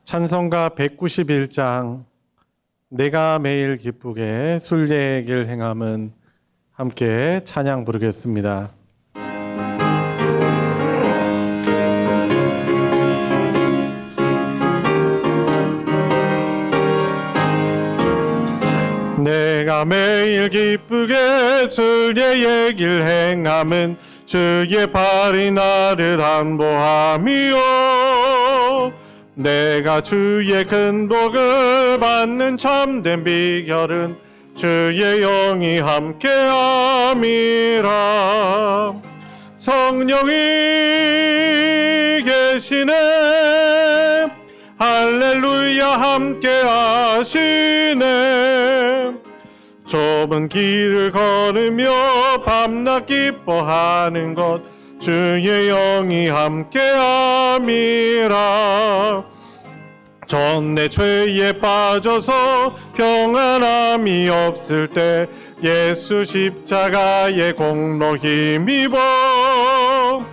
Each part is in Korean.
찬송가 191장 내가 매일 기쁘게 순례길 행함은 함께 찬양 부르겠습니다. 내가 매일 기쁘게 순례의 길 행함은 주의 발이 나를 안보함이요 내가 주의 큰 복을 받는 참된 비결은 주의 영이 함께함이라. 성령이 계시네 할렐루야 함께하시네. 좁은 길을 걸으며 밤낮 기뻐하는 것 주의 영이 함께함이라. 전 내 죄에 빠져서 평안함이 없을 때 예수 십자가의 공로 힘입어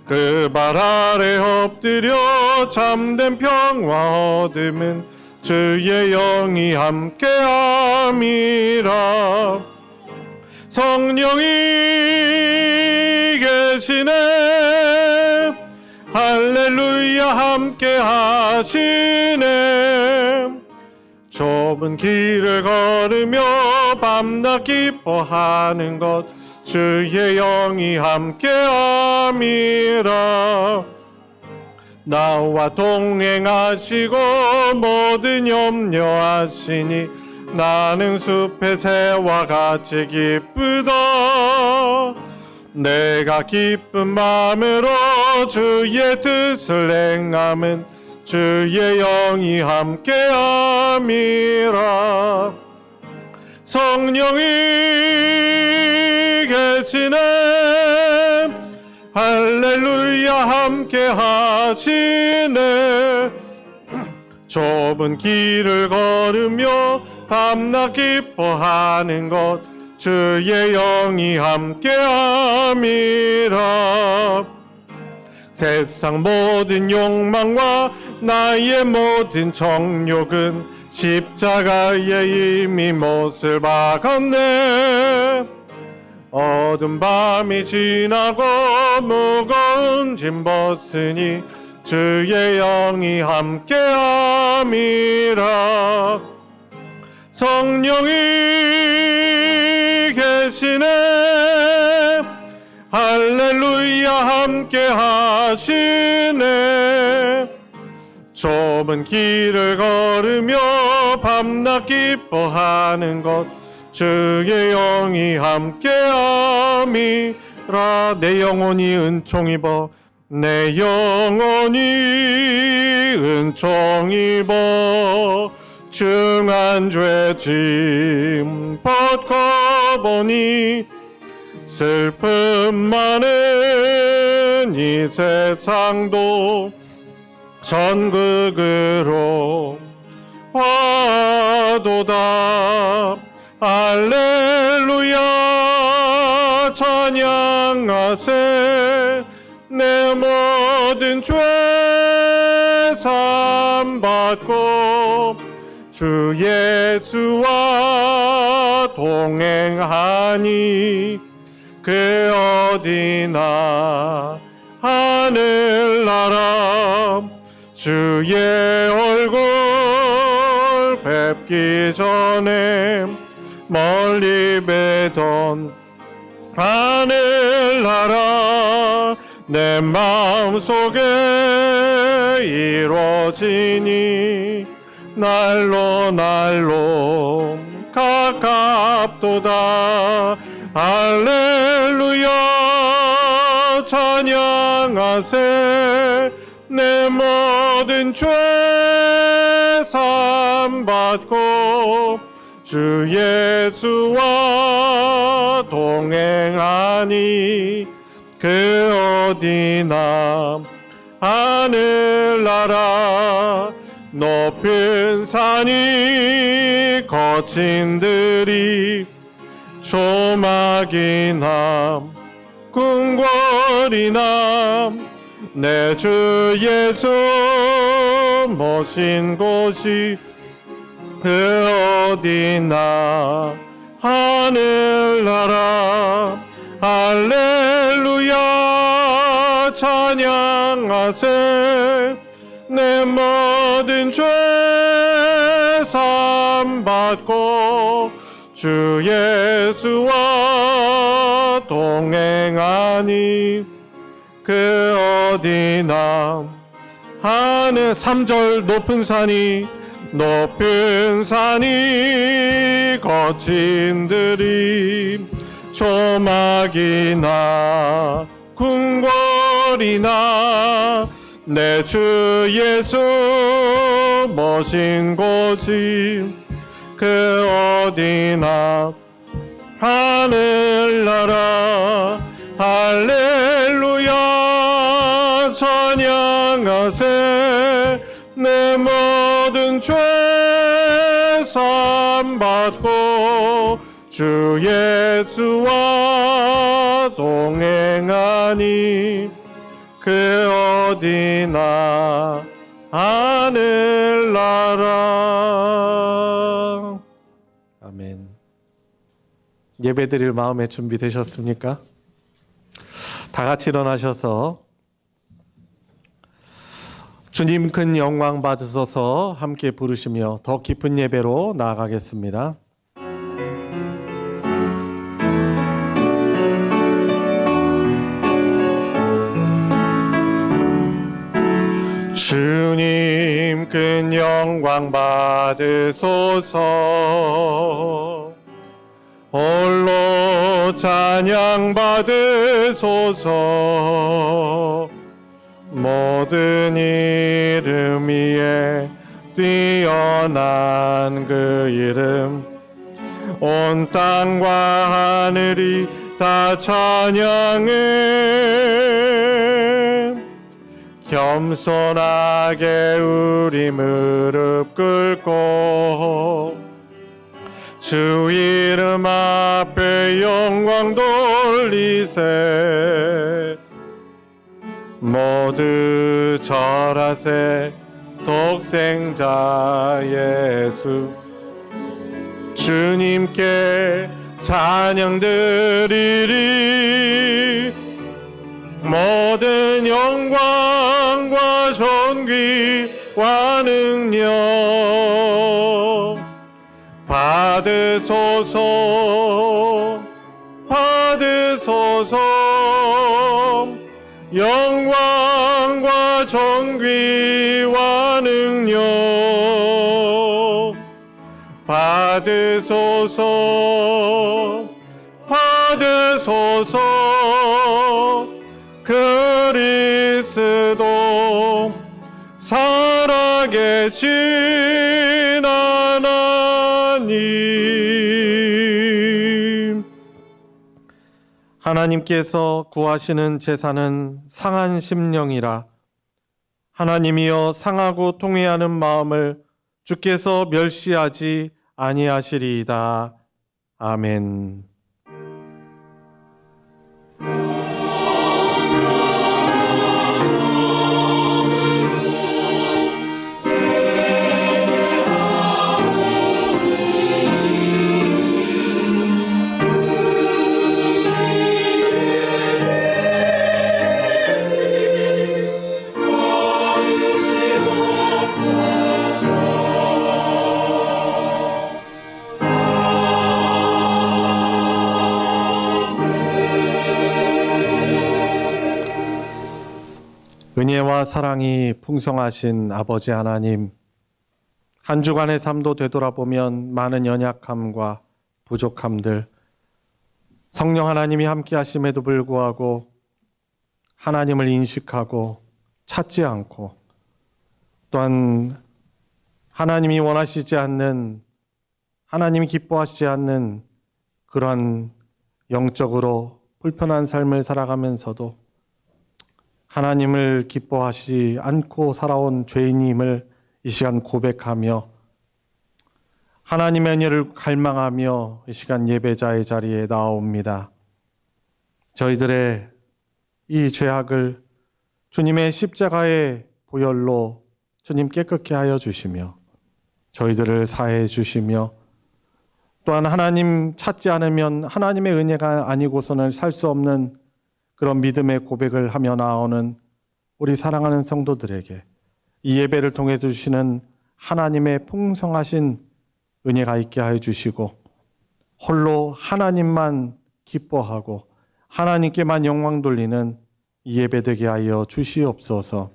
그 발 아래 엎드려 참된 평화 얻음은 주의 영이 함께함이라. 성령이 계시네 할렐루야 함께하시네. 좁은 길을 걸으며 밤낮 기뻐하는 것 주의 영이 함께함이라. 나와 동행하시고 모든 염려하시니 나는 숲의 새와 같이 기쁘다. 내가 기쁜 마음으로 주의 뜻을 행함은 주의 영이 함께함이라. 성령이 계시네 할렐루야 함께하시네. 좁은 길을 걸으며 밤낮 기뻐하는 것 주의 영이 함께함이라. 세상 모든 욕망과 나의 모든 정욕은 십자가에 이미 못을 박았네. 어두운 밤이 지나고 무거운 짐 벗으니 주의 영이 함께함이라. 성령이 계시네 할렐루야 함께하시네. 좁은 길을 걸으며 밤낮 기뻐하는 것 주의 영이 함께함이라. 내 영혼이 은총 입어 내 영혼이 은총 입어 중한 죄짐 벗고보니 슬픔 많은 이 세상도 천국으로 와도다. 할렐루야 찬양하세. 내 모든 죄 사함받고 주 예수와 동행하니 그 어디나 하늘나라. 주의 얼굴 뵙기 전에 멀리 뵈던 하늘나라 내 마음속에 이루어지니 날로 날로 가깝도다. 할렐루야 찬양하세. 내 모든 죄 사함받고 주 예수와 동행하니 그 어디나 하늘나라. 높은 산이 거친 들이 조막이나 궁궐이나 내 주 예수 모신 곳이 그 어디나 하늘나라 할렐루야 찬양하세 내 모든 죄 사함 받고 주 예수와 동행하니 그 어디나 하늘 3절 높은 산이 거친 들이 조막이나 궁궐이나 내 주 예수 모신 곳이 그 어디나 하늘나라 할렐루야 찬양하세 내 모든 죄 사함 받고 주 예수와 동행하니 그 어디나 하늘나라. 아멘. 예배드릴 마음의 준비 되셨습니까? 다 같이 일어나셔서 주님 큰 영광 받으소서 함께 부르시며 더 깊은 예배로 나아가겠습니다. 주님 큰 영광 받으소서 홀로 찬양 받으소서 모든 이름 위에 뛰어난 그 이름 온 땅과 하늘이 다 찬양해 겸손하게 우리 무릎 꿇고 주 이름 앞에 영광 돌리세 모두 절하세 독생자 예수 주님께 찬양 드리리 모든 영광과 존귀와 능력 받으소서 영광과 존귀와 능력 받으소서 그리스도 살아계신 하나님 하나님께서 구하시는 제사는 상한 심령이라 하나님이여 상하고 통회하는 마음을 주께서 멸시하지 아니하시리이다. 아멘. 은혜와 사랑이 풍성하신 아버지 하나님, 한 주간의 삶도 되돌아보면 많은 연약함과 부족함들, 성령 하나님이 함께 하심에도 불구하고 하나님을 인식하고 찾지 않고 또한 하나님이 원하시지 않는, 하나님이 기뻐하시지 않는 그러한 영적으로 불편한 삶을 살아가면서도 하나님을 기뻐하시지 않고 살아온 죄인임을 이 시간 고백하며 하나님의 은혜를 갈망하며 이 시간 예배자의 자리에 나옵니다. 저희들의 이 죄악을 주님의 십자가의 보혈로 주님 깨끗게 하여 주시며 저희들을 사해 주시며 또한 하나님 찾지 않으면 하나님의 은혜가 아니고서는 살 수 없는 그런 믿음의 고백을 하며 나오는 우리 사랑하는 성도들에게 이 예배를 통해 주시는 하나님의 풍성하신 은혜가 있게 하여 주시고 홀로 하나님만 기뻐하고 하나님께만 영광 돌리는 이 예배 되게 하여 주시옵소서.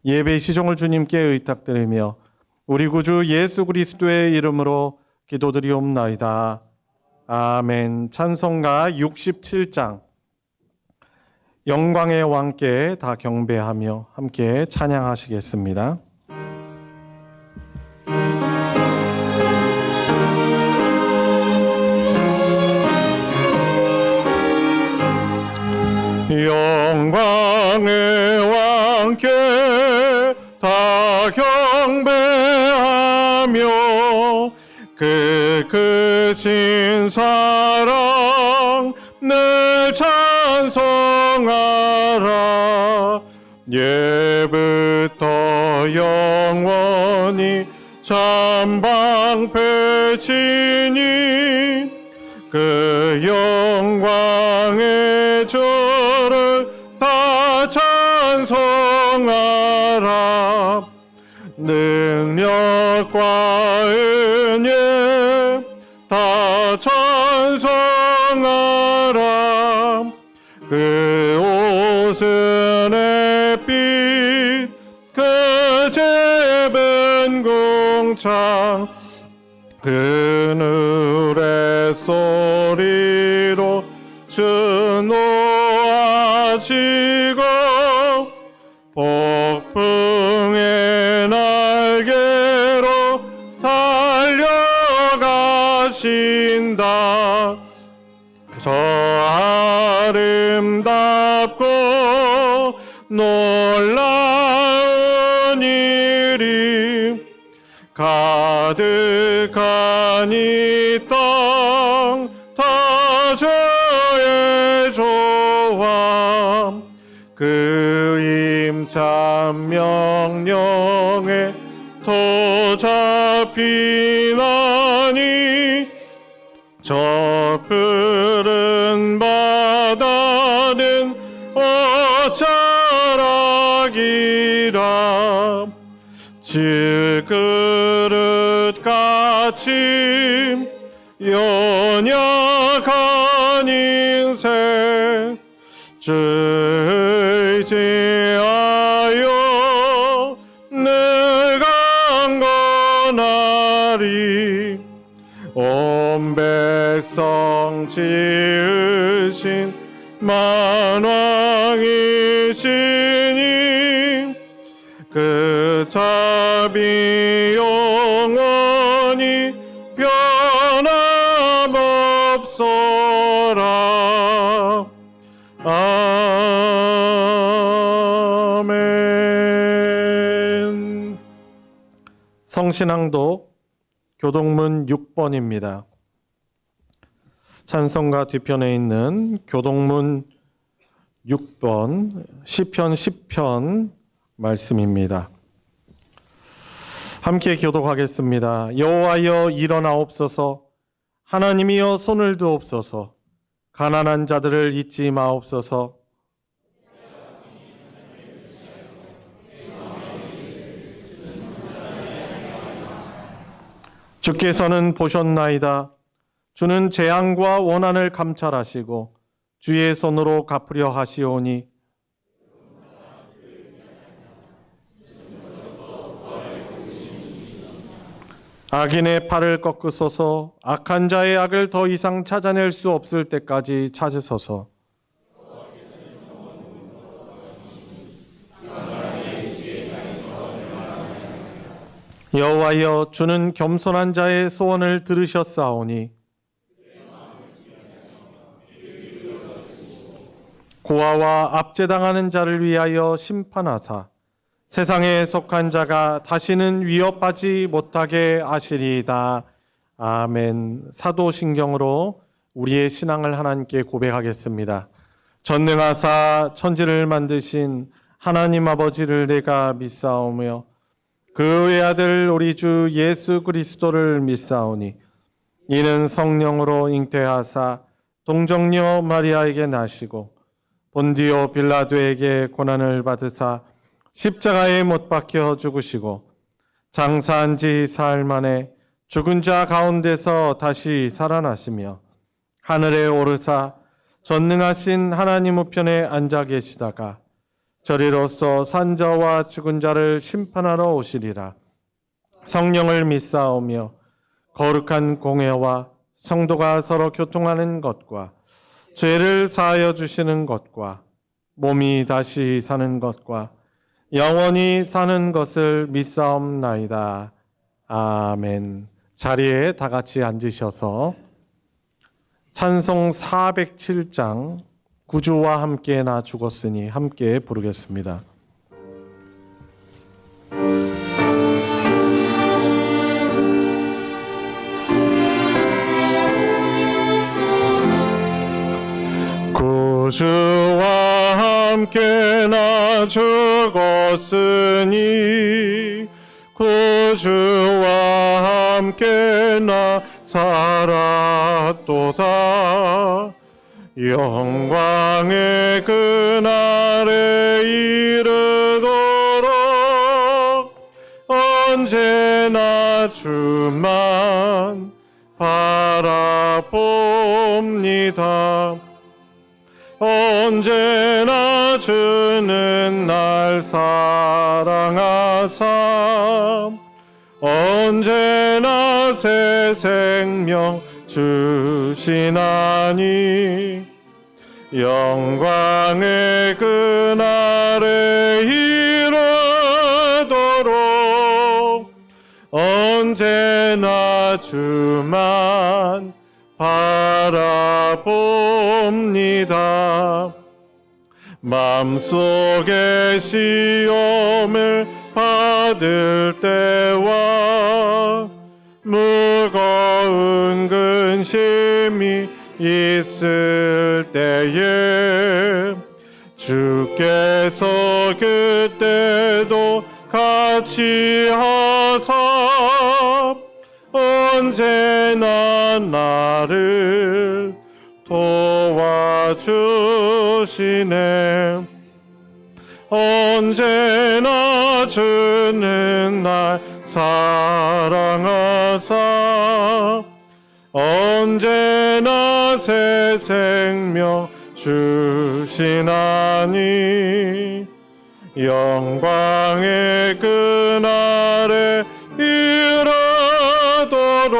예배 시종을 주님께 의탁드리며 우리 구주 예수 그리스도의 이름으로 기도드리옵나이다. 아멘. 찬송가 67장 영광의 왕께 다 경배하며 함께 찬양하시겠습니다. 영광의 왕께 다 경배하며 그 크신 사랑 늘 찬송하라. 예부터 영원히 참방패치니 그 영광의 저를 다 찬송하라. 능력과 은혜 다 찬송하라. 그 옷은 햇빛 그 좁은 궁창 그늘의 소리로 준호하시고 폭풍의 날개로 달려가신다. 저 아름답고 놀라운 일이 가득한 이 땅 다 저의 조화 그 임참 명령에 도잡히나니 저 푸른 바다는 어쩌라기라. 질그릇같이 연약한 인생 주 의지하여 늘 강건하리. 온 백성 지으신 만왕이시니 그 자비 영원히 변함없어라. 아멘. 성신앙독 교동문 6번입니다. 찬송가 뒤편에 있는 교동문 6번 시편 10편 말씀입니다. 함께 교독하겠습니다. 여호와여 일어나옵소서. 하나님이여 손을 두옵소서. 가난한 자들을 잊지 마옵소서. 주께서는 보셨나이다. 주는 재앙과 원한을 감찰하시고 주의 손으로 갚으려 하시오니 악인의 팔을 꺾으소서. 악한 자의 악을 더 이상 찾아낼 수 없을 때까지 찾으소서. 여호와여 주는 겸손한 자의 소원을 들으셨사오니 고아와 압제당하는 자를 위하여 심판하사 세상에 속한 자가 다시는 위협하지 못하게 하시리이다. 아멘. 사도신경으로 우리의 신앙을 하나님께 고백하겠습니다. 전능하사 천지를 만드신 하나님 아버지를 내가 믿사오며 그 외아들 우리 주 예수 그리스도를 믿사오니 이는 성령으로 잉태하사 동정녀 마리아에게 나시고 본디오 빌라도에게 고난을 받으사 십자가에 못 박혀 죽으시고 장사한 지 사흘 만에 죽은 자 가운데서 다시 살아나시며 하늘에 오르사 전능하신 하나님 우편에 앉아 계시다가 저리로서 산자와 죽은 자를 심판하러 오시리라. 성령을 믿사오며 거룩한 공회와 성도가 서로 교통하는 것과 죄를 사하여 주시는 것과 몸이 다시 사는 것과 영원히 사는 것을 믿사옵나이다. 아멘. 자리에 다 같이 앉으셔서 찬송 407장 구주와 함께 나 죽었으니 함께 부르겠습니다. 구주와 함께 나 죽었으니 구주와 함께 나 살았도다. 영광의 그날에 이르도록 언제나 주만 바라봅니다. 언제나 주는 날 사랑하사 언제나 새 생명 주시나니 영광의 그날에 이르도록 언제나 주만 바라봅니다. 마음속에 시험을 받을 때와 무거운 근심이 있을 때에 주께서 그때도 같이 하사 언제나 나를 도와주시네. 언제나 주는 날 사랑하사 언제나 새 생명 주시나니 영광의 그날에 이르도록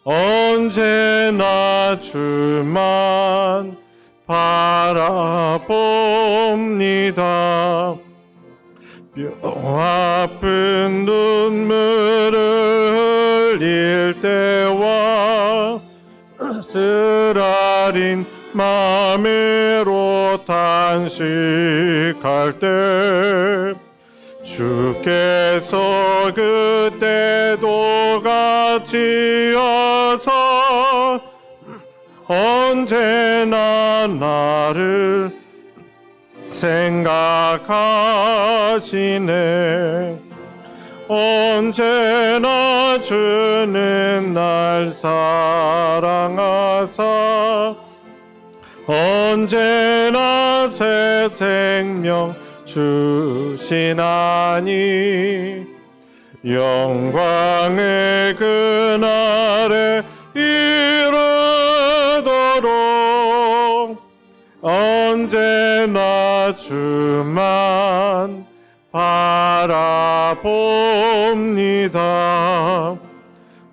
언제나 주만 바라봅니다. 뼈아픈 눈물을 흘릴 때와 쓰라린 마음으로 탄식할 때 주께서 그때도 같이 하사 언제나 나를 생각하시네. 언제나 주는 날 사랑하사 언제나 새 생명 주시나니 영광의 그날에 이르도록 언제나 주만 바라봅니다.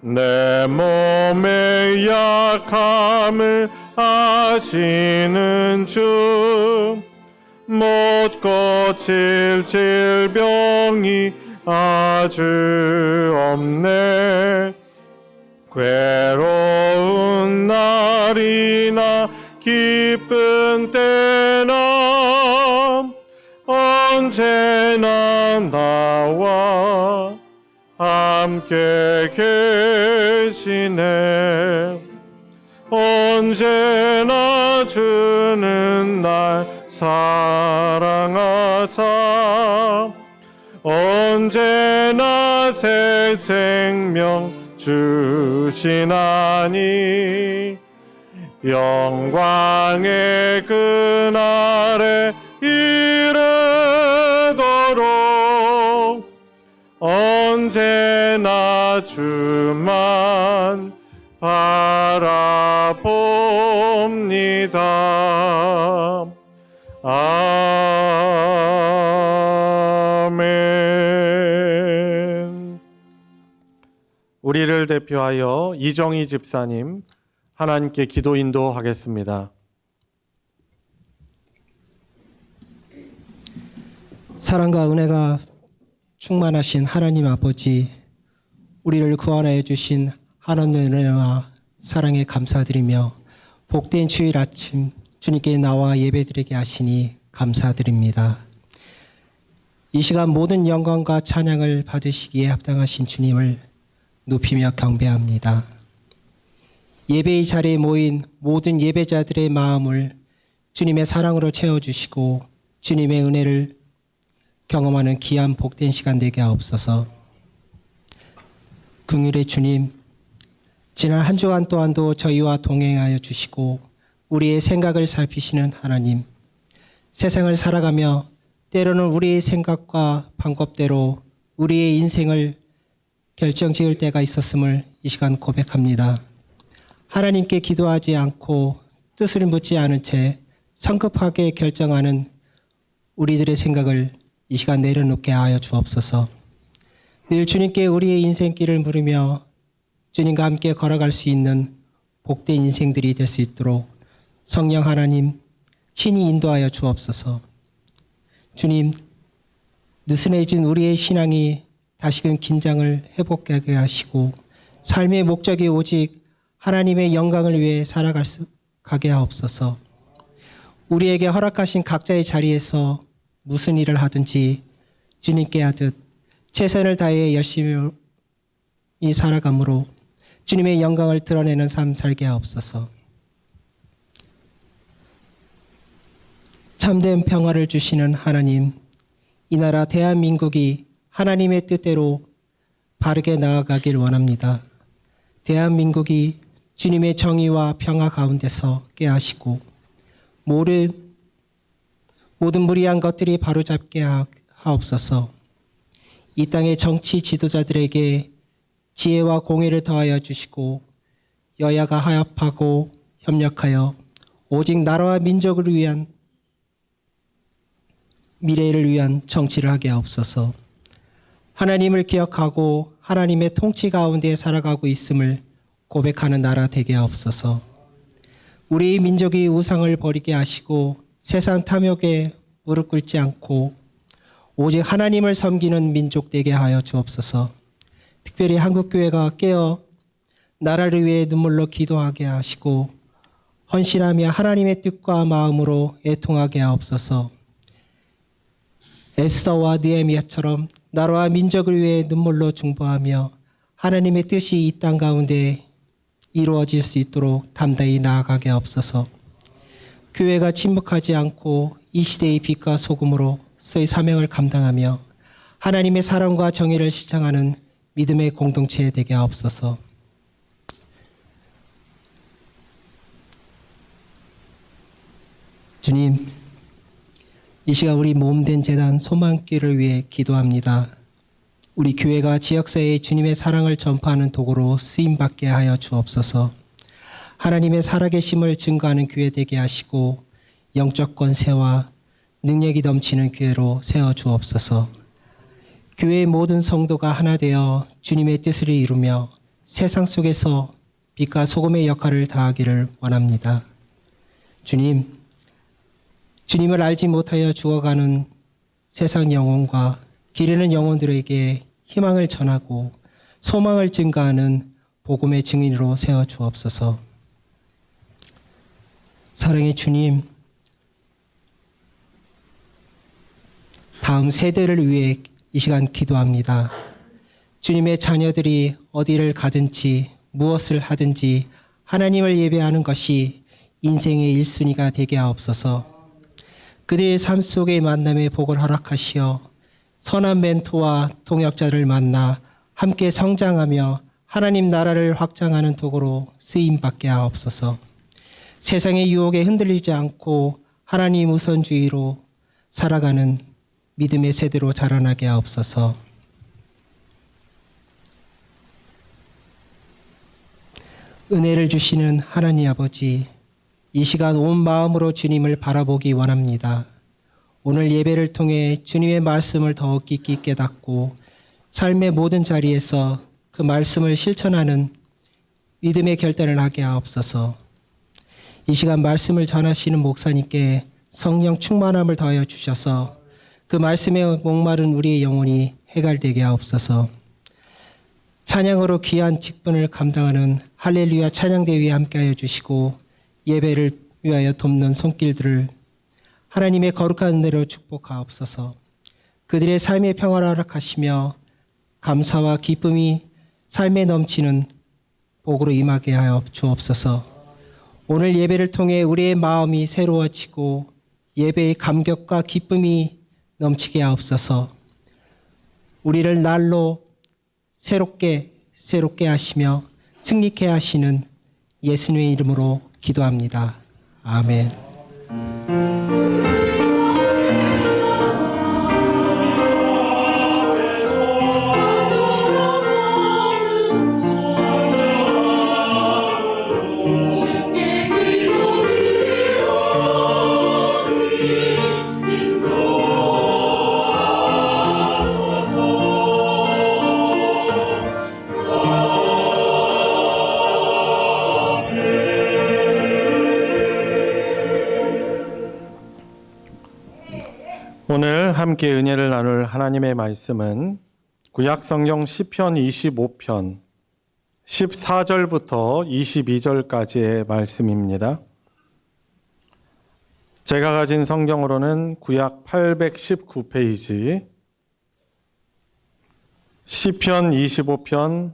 내 몸의 약함을 아시는 주 못 고칠 질병이 아주 없네. 괴로운 날이나 기쁜 때나 언제나 나와 함께 계시네. 언제나 주는 날 사랑하사 언제나 새 생명 주시나니 영광의 그날에 이르도록 언제나 주만 바라봅니다. 아멘. 우리를 대표하여 이정희 집사님 하나님께 기도 인도하겠습니다. 사랑과 은혜가 충만하신 하나님 아버지, 우리를 구원하여 주신 하나님의 은혜와 사랑에 감사드리며 복된 주일 아침 주님께 나와 예배드리게 하시니 감사드립니다. 이 시간 모든 영광과 찬양을 받으시기에 합당하신 주님을 높이며 경배합니다. 예배의 자리에 모인 모든 예배자들의 마음을 주님의 사랑으로 채워주시고 주님의 은혜를 경험하는 귀한 복된 시간 되게 하옵소서. 긍휼의 주님, 지난 한 주간 또한도 저희와 동행하여 주시고 우리의 생각을 살피시는 하나님, 세상을 살아가며 때로는 우리의 생각과 방법대로 우리의 인생을 결정지을 때가 있었음을 이 시간 고백합니다. 하나님께 기도하지 않고 뜻을 묻지 않은 채 성급하게 결정하는 우리들의 생각을 이 시간 내려놓게 하여 주옵소서. 늘 주님께 우리의 인생길을 물으며 주님과 함께 걸어갈 수 있는 복된 인생들이 될 수 있도록 성령 하나님 친히 인도하여 주옵소서. 주님, 느슨해진 우리의 신앙이 다시금 긴장을 회복하게 하시고 삶의 목적이 오직 하나님의 영광을 위해 살아가게 하옵소서. 우리에게 허락하신 각자의 자리에서 무슨 일을 하든지 주님께 하듯 최선을 다해 열심히 살아감으로 주님의 영광을 드러내는 삶 살게 하옵소서. 참된 평화를 주시는 하나님, 이 나라 대한민국이 하나님의 뜻대로 바르게 나아가길 원합니다. 대한민국이 주님의 정의와 평화 가운데서 깨하시고 모든 무리한 것들이 바로잡게 하옵소서. 이 땅의 정치 지도자들에게 지혜와 공의를 더하여 주시고 여야가 화합하고 협력하여 오직 나라와 민족을 위한 미래를 위한 정치를 하게 하옵소서. 하나님을 기억하고 하나님의 통치 가운데 살아가고 있음을 고백하는 나라 되게 하옵소서. 우리 민족이 우상을 버리게 하시고 세상 탐욕에 무릎 꿇지 않고 오직 하나님을 섬기는 민족 되게 하여 주옵소서. 특별히 한국교회가 깨어 나라를 위해 눈물로 기도하게 하시고 헌신하며 하나님의 뜻과 마음으로 애통하게 하옵소서. 에스더와 느헤미야처럼 나라와 민족을 위해 눈물로 중보하며 하나님의 뜻이 이 땅 가운데 이루어질 수 있도록 담대히 나아가게 하옵소서. 교회가 침묵하지 않고 이 시대의 빛과 소금으로서의 사명을 감당하며 하나님의 사랑과 정의를 실천하는 믿음의 공동체 되게 하옵소서. 주님, 이 시간 우리 몸된 재단 소망길을 위해 기도합니다. 우리 교회가 지역사회에 주님의 사랑을 전파하는 도구로 쓰임받게 하여 주옵소서. 하나님의 살아계심을 증거하는 교회 되게 하시고 영적 권세와 능력이 넘치는 교회로 세워주옵소서. 교회의 모든 성도가 하나 되어 주님의 뜻을 이루며 세상 속에서 빛과 소금의 역할을 다하기를 원합니다. 주님을 알지 못하여 죽어가는 세상 영혼과 기르는 영혼들에게 희망을 전하고 소망을 증가하는 복음의 증인으로 세워주옵소서. 사랑의 주님, 다음 세대를 위해 이 시간 기도합니다. 주님의 자녀들이 어디를 가든지 무엇을 하든지 하나님을 예배하는 것이 인생의 1순위가 되게 하옵소서. 그들의 삶 속의 만남의 복을 허락하시어 선한 멘토와 동역자를 만나 함께 성장하며 하나님 나라를 확장하는 도구로 쓰임받게 하옵소서. 세상의 유혹에 흔들리지 않고 하나님 우선주의로 살아가는 믿음의 세대로 자라나게 하옵소서. 은혜를 주시는 하나님 아버지, 이 시간 온 마음으로 주님을 바라보기 원합니다. 오늘 예배를 통해 주님의 말씀을 더 깊이 깨닫고 삶의 모든 자리에서 그 말씀을 실천하는 믿음의 결단을 하게 하옵소서. 이 시간 말씀을 전하시는 목사님께 성령 충만함을 더하여 주셔서 그 말씀에 목마른 우리의 영혼이 해갈되게 하옵소서. 찬양으로 귀한 직분을 감당하는 할렐루야 찬양대회에 함께하여 주시고 예배를 위하여 돕는 손길들을 하나님의 거룩한 은혜로 축복하옵소서. 그들의 삶의 평화를 허락하시며 감사와 기쁨이 삶에 넘치는 복으로 임하게 하여 주옵소서. 오늘 예배를 통해 우리의 마음이 새로워지고 예배의 감격과 기쁨이 넘치게 하옵소서. 우리를 날로 새롭게 하시며 승리케 하시는 예수님의 이름으로 기도합니다. 아멘. 오늘 함께 은혜를 나눌 하나님의 말씀은 구약성경 시편 25편 14절부터 22절까지의 말씀입니다. 제가 가진 성경으로는 구약 819페이지 시편 25편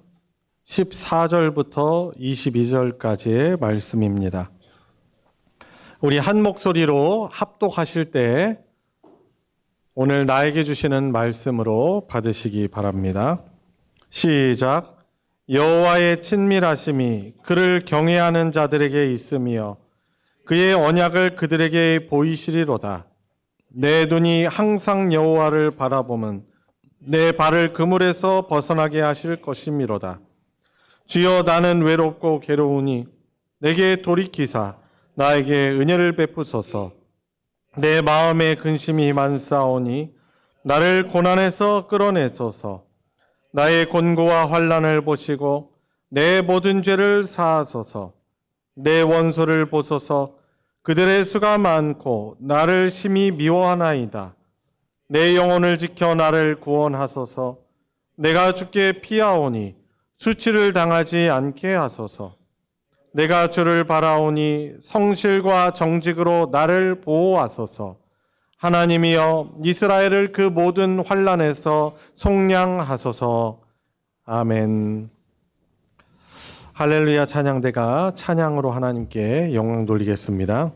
14절부터 22절까지의 말씀입니다. 우리 한 목소리로 합독하실 때 오늘 나에게 주시는 말씀으로 받으시기 바랍니다. 시작. 여호와의 친밀하심이 그를 경외하는 자들에게 있으며 그의 언약을 그들에게 보이시리로다. 내 눈이 항상 여호와를 바라보면 내 발을 그물에서 벗어나게 하실 것이미로다. 주여, 나는 외롭고 괴로우니 내게 돌이키사 나에게 은혜를 베푸소서. 내 마음에 근심이 많사오니 나를 고난에서 끌어내소서. 나의 곤고와 환난을 보시고 내 모든 죄를 사하소서. 내 원수를 보소서. 그들의 수가 많고 나를 심히 미워하나이다. 내 영혼을 지켜 나를 구원하소서. 내가 주께 피하오니 수치를 당하지 않게 하소서. 내가 주를 바라오니 성실과 정직으로 나를 보호하소서. 하나님이여, 이스라엘을 그 모든 환난에서 속량하소서. 아멘. 할렐루야 찬양대가 찬양으로 하나님께 영광 돌리겠습니다.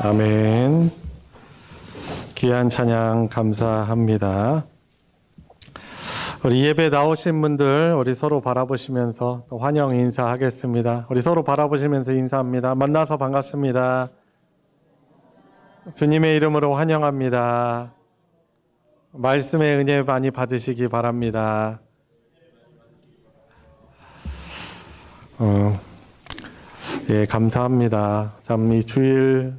아멘. 귀한 찬양 감사합니다. 우리 예배 나오신 분들 우리 서로 바라보시면서 또 환영 인사하겠습니다. 우리 서로 바라보시면서 인사합니다. 만나서 반갑습니다. 주님의 이름으로 환영합니다. 말씀의 은혜 많이 받으시기 바랍니다. 예, 감사합니다. 참 이 주일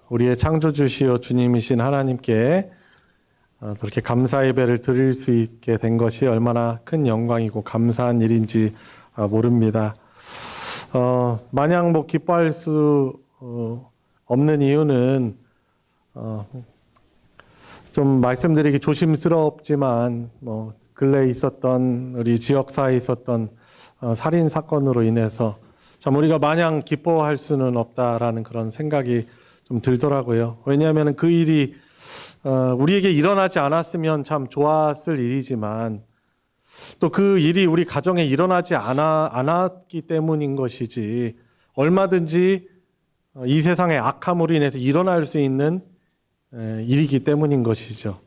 우리의 창조주시오 주님이신 하나님께 그렇게 감사 예배를 드릴 수 있게 된 것이 얼마나 큰 영광이고 감사한 일인지 모릅니다. 마냥 뭐 기뻐할 수 없는 이유는 좀 말씀드리기 조심스럽지만 뭐 근래에 있었던 우리 지역사회에 있었던 살인 사건으로 인해서 참 우리가 마냥 기뻐할 수는 없다라는 그런 생각이 좀 들더라고요. 왜냐하면 그 일이 우리에게 일어나지 않았으면 참 좋았을 일이지만 또 그 일이 우리 가정에 일어나지 않았기 때문인 것이지 얼마든지 이 세상의 악함으로 인해서 일어날 수 있는 일이기 때문인 것이죠.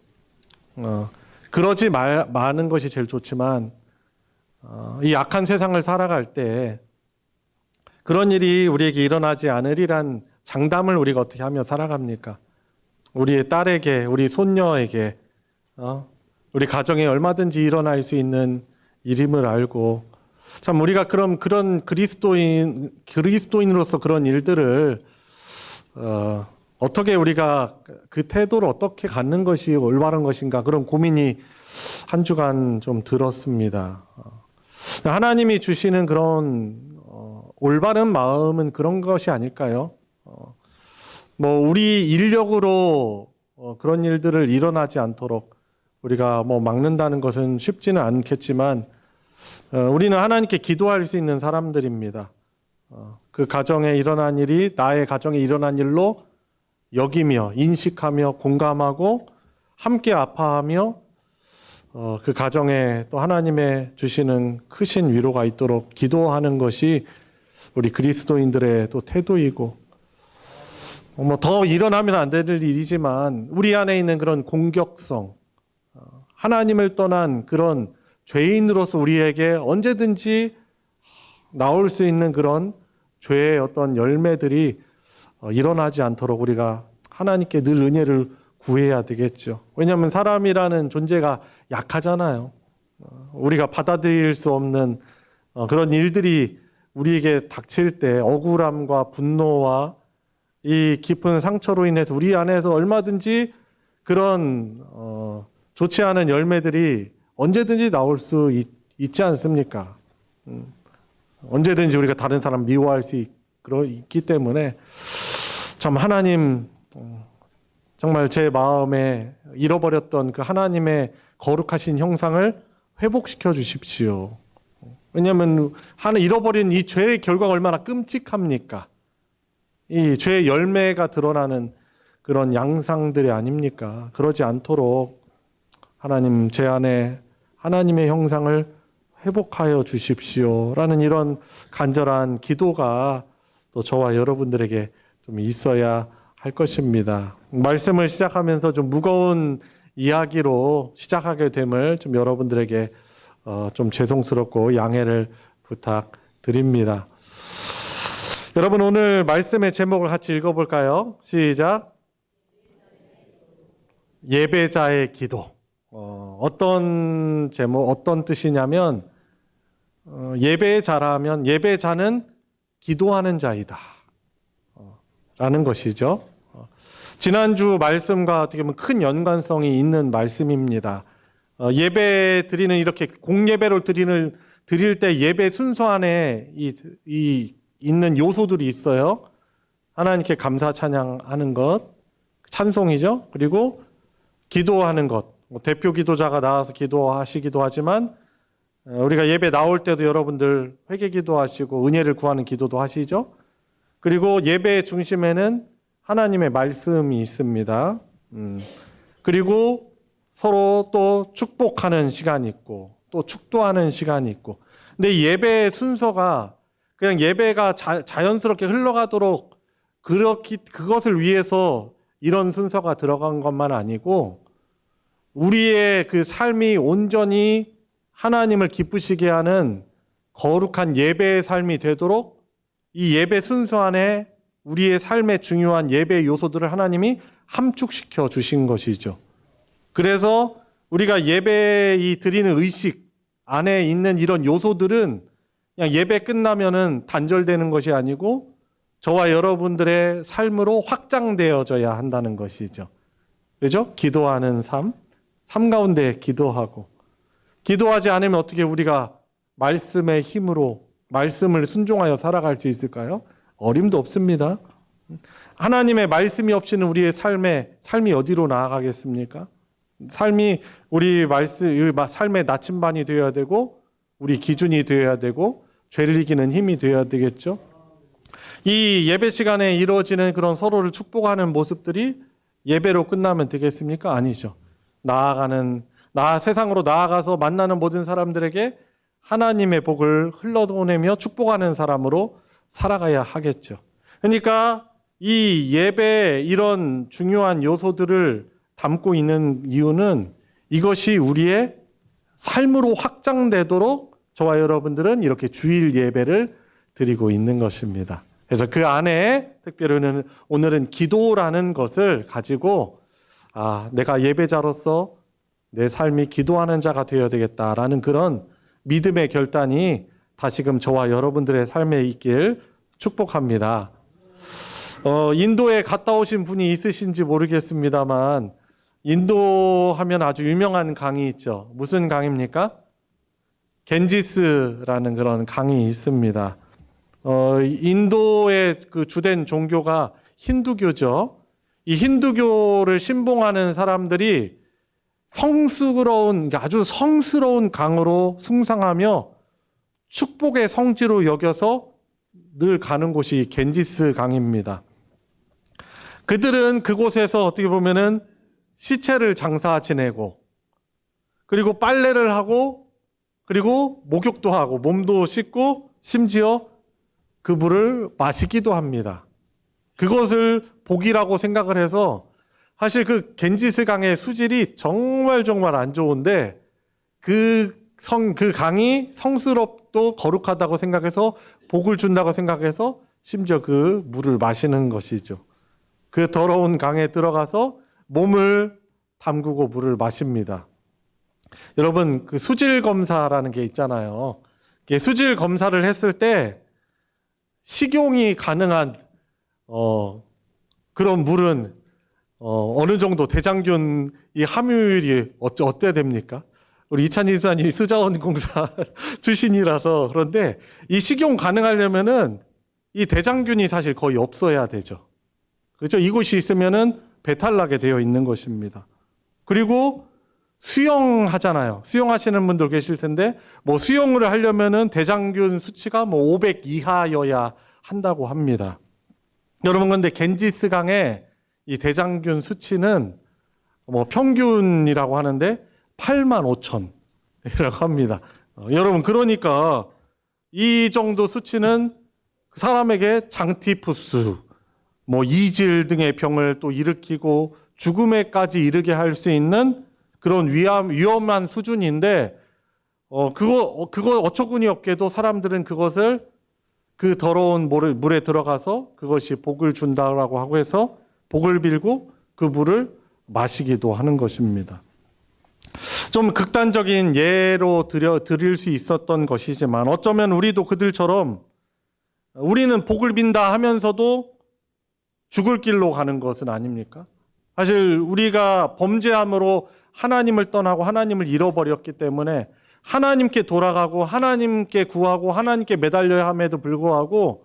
그러지 마는 것이 제일 좋지만 이 악한 세상을 살아갈 때 그런 일이 우리에게 일어나지 않으리란 장담을 우리가 어떻게 하며 살아갑니까? 우리의 딸에게, 우리 손녀에게, 우리 가정에 얼마든지 일어날 수 있는 일임을 알고, 참 우리가 그런 그리스도인으로서 그런 일들을 어떻게 우리가 그 태도를 어떻게 갖는 것이 올바른 것인가 그런 고민이 한 주간 좀 들었습니다. 하나님이 주시는 그런 올바른 마음은 그런 것이 아닐까요? 뭐 우리 인력으로 그런 일들을 일어나지 않도록 우리가 뭐 막는다는 것은 쉽지는 않겠지만 우리는 하나님께 기도할 수 있는 사람들입니다. 그 가정에 일어난 일이 나의 가정에 일어난 일로 여기며 인식하며 공감하고 함께 아파하며 그 가정에 또 하나님의 주시는 크신 위로가 있도록 기도하는 것이 우리 그리스도인들의 또 태도이고 뭐 더 일어나면 안 될 일이지만 우리 안에 있는 그런 공격성, 하나님을 떠난 그런 죄인으로서 우리에게 언제든지 나올 수 있는 그런 죄의 어떤 열매들이 일어나지 않도록 우리가 하나님께 늘 은혜를 구해야 되겠죠. 왜냐하면 사람이라는 존재가 약하잖아요. 우리가 받아들일 수 없는 그런 일들이 우리에게 닥칠 때 억울함과 분노와 이 깊은 상처로 인해서 우리 안에서 얼마든지 그런 좋지 않은 열매들이 언제든지 나올 수 있지 않습니까? 언제든지 우리가 다른 사람 미워할 수 있기 때문에 참 하나님 정말 제 마음에 잃어버렸던 그 하나님의 거룩하신 형상을 회복시켜 주십시오. 왜냐하면 잃어버린 이 죄의 결과가 얼마나 끔찍합니까? 이 죄의 열매가 드러나는 그런 양상들이 아닙니까? 그러지 않도록 하나님 제 안에 하나님의 형상을 회복하여 주십시오라는 이런 간절한 기도가 또 저와 여러분들에게 좀 있어야 할 것입니다. 말씀을 시작하면서 좀 무거운 이야기로 시작하게 됨을 좀 여러분들에게 좀 죄송스럽고 양해를 부탁드립니다. 여러분 오늘 말씀의 제목을 같이 읽어볼까요? 시작. 예배자의 기도. 어떤 제목, 어떤 뜻이냐면 예배자라면 예배자는 기도하는 자이다 라는 것이죠. 지난주 말씀과 어떻게 보면 큰 연관성이 있는 말씀입니다. 예배 드리는 이렇게 공예배를 드릴 때 예배 순서 안에 있는 요소들이 있어요. 하나님께 감사 찬양하는 것, 찬송이죠. 그리고 기도하는 것. 대표 기도자가 나와서 기도하시기도 하지만 우리가 예배 나올 때도 여러분들 회개 기도하시고 은혜를 구하는 기도도 하시죠. 그리고 예배의 중심에는 하나님의 말씀이 있습니다. 그리고 서로 또 축복하는 시간이 있고 또 축도하는 시간이 있고. 근데 예배의 순서가 그냥 예배가 자연스럽게 흘러가도록 그것을 위해서 이런 순서가 들어간 것만 아니고 우리의 그 삶이 온전히 하나님을 기쁘시게 하는 거룩한 예배의 삶이 되도록 이 예배 순서 안에 우리의 삶의 중요한 예배 요소들을 하나님이 함축시켜 주신 것이죠. 그래서 우리가 예배 드리는 의식 안에 있는 이런 요소들은 그냥 예배 끝나면은 단절되는 것이 아니고 저와 여러분들의 삶으로 확장되어져야 한다는 것이죠. 그죠? 기도하는 삶 가운데 기도하고, 기도하지 않으면 어떻게 우리가 말씀의 힘으로 말씀을 순종하여 살아갈 수 있을까요? 어림도 없습니다. 하나님의 말씀이 없이는 우리의 삶이 어디로 나아가겠습니까? 삶이 우리 삶의 나침반이 되어야 되고 우리 기준이 되어야 되고 죄를 이기는 힘이 되어야 되겠죠. 이 예배 시간에 이루어지는 그런 서로를 축복하는 모습들이 예배로 끝나면 되겠습니까? 아니죠. 세상으로 나아가서 만나는 모든 사람들에게 하나님의 복을 흘러보내며 축복하는 사람으로 살아가야 하겠죠. 그러니까 이 예배에 이런 중요한 요소들을 담고 있는 이유는 이것이 우리의 삶으로 확장되도록 저와 여러분들은 이렇게 주일 예배를 드리고 있는 것입니다. 그래서 그 안에 특별히 오늘은 기도라는 것을 가지고 내가 예배자로서 내 삶이 기도하는 자가 되어야 되겠다라는 그런 믿음의 결단이 다시금 저와 여러분들의 삶에 있길 축복합니다. 인도에 갔다 오신 분이 있으신지 모르겠습니다만 인도 하면 아주 유명한 강이 있죠. 무슨 강입니까? 겐지스라는 그런 강이 있습니다. 인도의 그 주된 종교가 힌두교죠. 이 힌두교를 신봉하는 사람들이 아주 성스러운 강으로 숭상하며 축복의 성지로 여겨서 늘 가는 곳이 겐지스 강입니다. 그들은 그곳에서 어떻게 보면은 시체를 장사 지내고 그리고 빨래를 하고 그리고 목욕도 하고 몸도 씻고 심지어 그 물을 마시기도 합니다. 그것을 복이라고 생각을 해서 사실 그 겐지스 강의 수질이 정말 안 좋은데 그 강이 성스럽고 거룩하다고 생각해서 복을 준다고 생각해서 심지어 그 물을 마시는 것이죠. 그 더러운 강에 들어가서 몸을 담그고 물을 마십니다. 여러분, 그 수질 검사라는 게 있잖아요. 수질 검사를 했을 때 식용이 가능한 그런 물은 어느 정도 대장균 이 함유율이 어때야 됩니까? 우리 이찬희 집사님이 수자원공사 출신이라서 그런데 이 식용 가능하려면은 이 대장균이 사실 거의 없어야 되죠. 그렇죠? 이곳이 있으면은 배탈 나게 되어 있는 것입니다. 그리고 수영하잖아요. 수영하시는 분들 계실 텐데 수영을 하려면은 대장균 수치가 500 이하여야 한다고 합니다. 여러분, 근데 겐지스 강의 이 대장균 수치는 평균이라고 하는데 85,000이라고 합니다. 여러분, 그러니까 이 정도 수치는 그 사람에게 장티푸스, 이질 등의 병을 또 일으키고 죽음에까지 이르게 할 수 있는 그런 위험한 수준인데 그거 어처구니 없게도 사람들은 그것을 그 더러운 물에 들어가서 그것이 복을 준다라고 하고 해서 복을 빌고 그 물을 마시기도 하는 것입니다. 좀 극단적인 예로 드릴 수 있었던 것이지만 어쩌면 우리도 그들처럼 우리는 복을 빈다 하면서도 죽을 길로 가는 것은 아닙니까? 사실 우리가 범죄함으로 하나님을 떠나고 하나님을 잃어버렸기 때문에 하나님께 돌아가고 하나님께 구하고 하나님께 매달려야 함에도 불구하고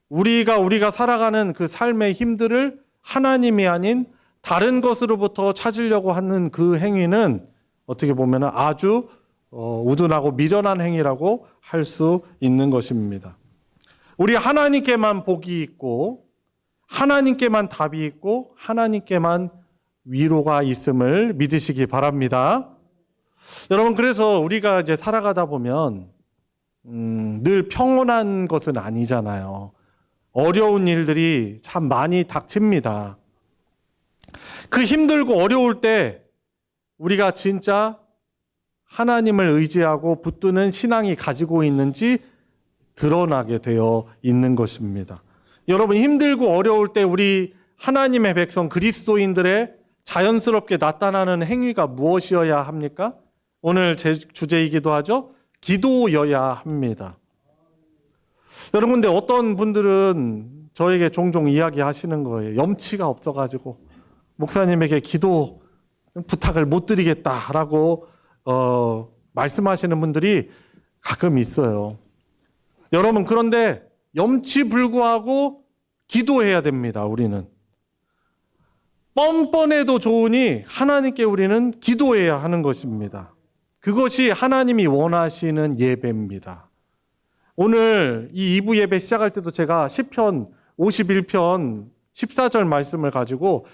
우리가 살아가는 그 삶의 힘들을 하나님이 아닌 다른 것으로부터 찾으려고 하는 그 행위는 어떻게 보면 아주 우둔하고 미련한 행위라고 할 수 있는 것입니다. 우리 하나님께만 복이 있고 하나님께만 답이 있고 하나님께만 위로가 있음을 믿으시기 바랍니다. 여러분, 그래서 우리가 이제 살아가다 보면 늘 평온한 것은 아니잖아요. 어려운 일들이 참 많이 닥칩니다. 그 힘들고 어려울 때 우리가 진짜 하나님을 의지하고 붙드는 신앙이 가지고 있는지 드러나게 되어 있는 것입니다. 여러분, 힘들고 어려울 때 우리 하나님의 백성 그리스도인들의 자연스럽게 나타나는 행위가 무엇이어야 합니까? 오늘 제 주제이기도 하죠. 기도여야 합니다. 여러분, 근데 어떤 분들은 저에게 종종 이야기하시는 거예요. 염치가 없어가지고 목사님에게 기도 부탁을 못 드리겠다라고 말씀하시는 분들이 가끔 있어요. 여러분, 그런데 염치불구하고 기도해야 됩니다. 우리는 뻔뻔해도 좋으니 하나님께 우리는 기도해야 하는 것입니다. 그것이 하나님이 원하시는 예배입니다. 오늘 이 2부 예배 시작할 때도 제가 시편 51편 14절 말씀을 가지고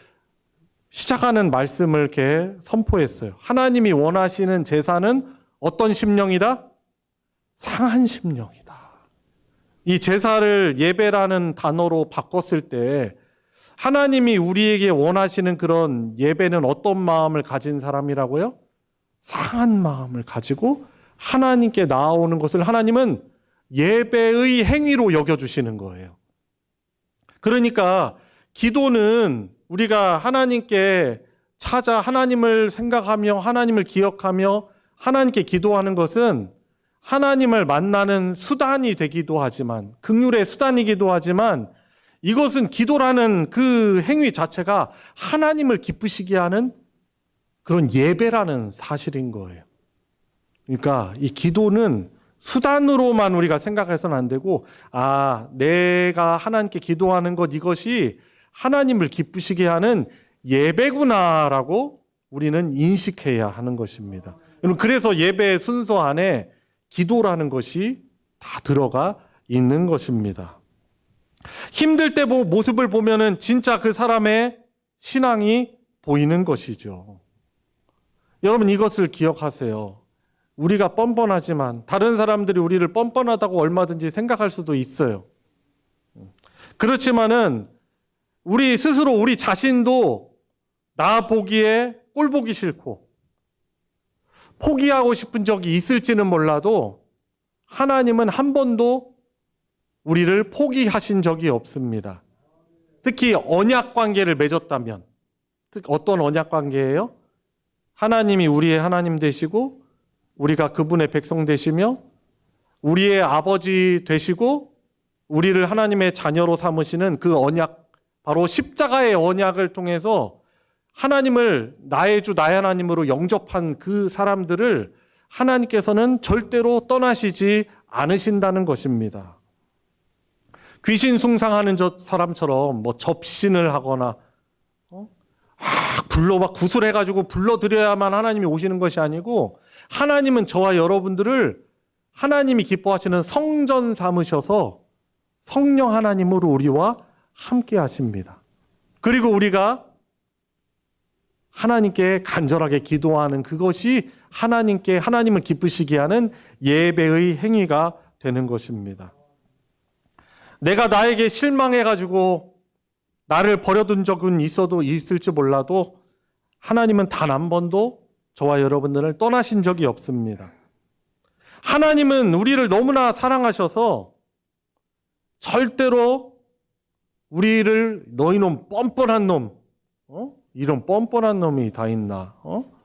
시작하는 말씀을 이렇게 선포했어요. 하나님이 원하시는 제사는 어떤 심령이다? 상한 심령이다. 이 제사를 예배라는 단어로 바꿨을 때 하나님이 우리에게 원하시는 그런 예배는 어떤 마음을 가진 사람이라고요? 상한 마음을 가지고 하나님께 나아오는 것을 하나님은 예배의 행위로 여겨주시는 거예요. 그러니까 기도는 우리가 하나님께 찾아 하나님을 생각하며 하나님을 기억하며 하나님께 기도하는 것은 하나님을 만나는 수단이 되기도 하지만, 긍휼의 수단이기도 하지만, 이것은 기도라는 그 행위 자체가 하나님을 기쁘시게 하는 그런 예배라는 사실인 거예요. 그러니까 이 기도는 수단으로만 우리가 생각해서는 안 되고, 내가 하나님께 기도하는 것, 이것이 하나님을 기쁘시게 하는 예배구나라고 우리는 인식해야 하는 것입니다. 그래서 예배의 순서 안에 기도라는 것이 다 들어가 있는 것입니다. 힘들 때 모습을 보면은 진짜 그 사람의 신앙이 보이는 것이죠. 여러분, 이것을 기억하세요. 우리가 뻔뻔하지만 다른 사람들이 우리를 뻔뻔하다고 얼마든지 생각할 수도 있어요. 그렇지만은 우리 스스로 우리 자신도 나 보기에 꼴 보기 싫고 포기하고 싶은 적이 있을지는 몰라도 하나님은 한 번도 우리를 포기하신 적이 없습니다. 특히 언약 관계를 맺었다면, 어떤 언약 관계예요? 하나님이 우리의 하나님 되시고 우리가 그분의 백성 되시며 우리의 아버지 되시고 우리를 하나님의 자녀로 삼으시는 그 언약, 바로 십자가의 언약을 통해서 하나님을 나의 주 나의 하나님으로 영접한 그 사람들을 하나님께서는 절대로 떠나시지 않으신다는 것입니다. 귀신 숭상하는 저 사람처럼 접신을 하거나 막 구슬해가지고 불러드려야만 하나님이 오시는 것이 아니고, 하나님은 저와 여러분들을 하나님이 기뻐하시는 성전 삼으셔서 성령 하나님으로 우리와 함께 하십니다. 그리고 우리가 하나님께 간절하게 기도하는 그것이 하나님을 기쁘시게 하는 예배의 행위가 되는 것입니다. 내가 나에게 실망해가지고 나를 버려둔 적은 있을지 몰라도 하나님은 단 한 번도 저와 여러분들을 떠나신 적이 없습니다. 하나님은 우리를 너무나 사랑하셔서 절대로 우리를 너희놈 뻔뻔한 놈, 이런 뻔뻔한 놈이 다 있나?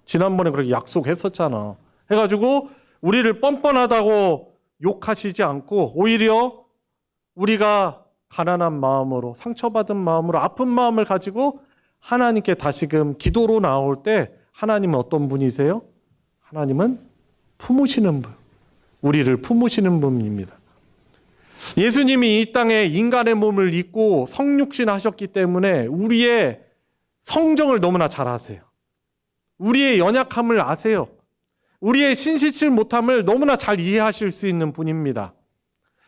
지난번에 그렇게 약속했었잖아. 해가지고 우리를 뻔뻔하다고 욕하시지 않고 오히려 우리가 가난한 마음으로, 상처받은 마음으로, 아픈 마음을 가지고 하나님께 다시금 기도로 나올 때 하나님은 어떤 분이세요? 하나님은 품으시는 분, 우리를 품으시는 분입니다. 예수님이 이 땅에 인간의 몸을 입고 성육신 하셨기 때문에 우리의 성정을 너무나 잘 아세요. 우리의 연약함을 아세요. 우리의 신실치 못함을 너무나 잘 이해하실 수 있는 분입니다.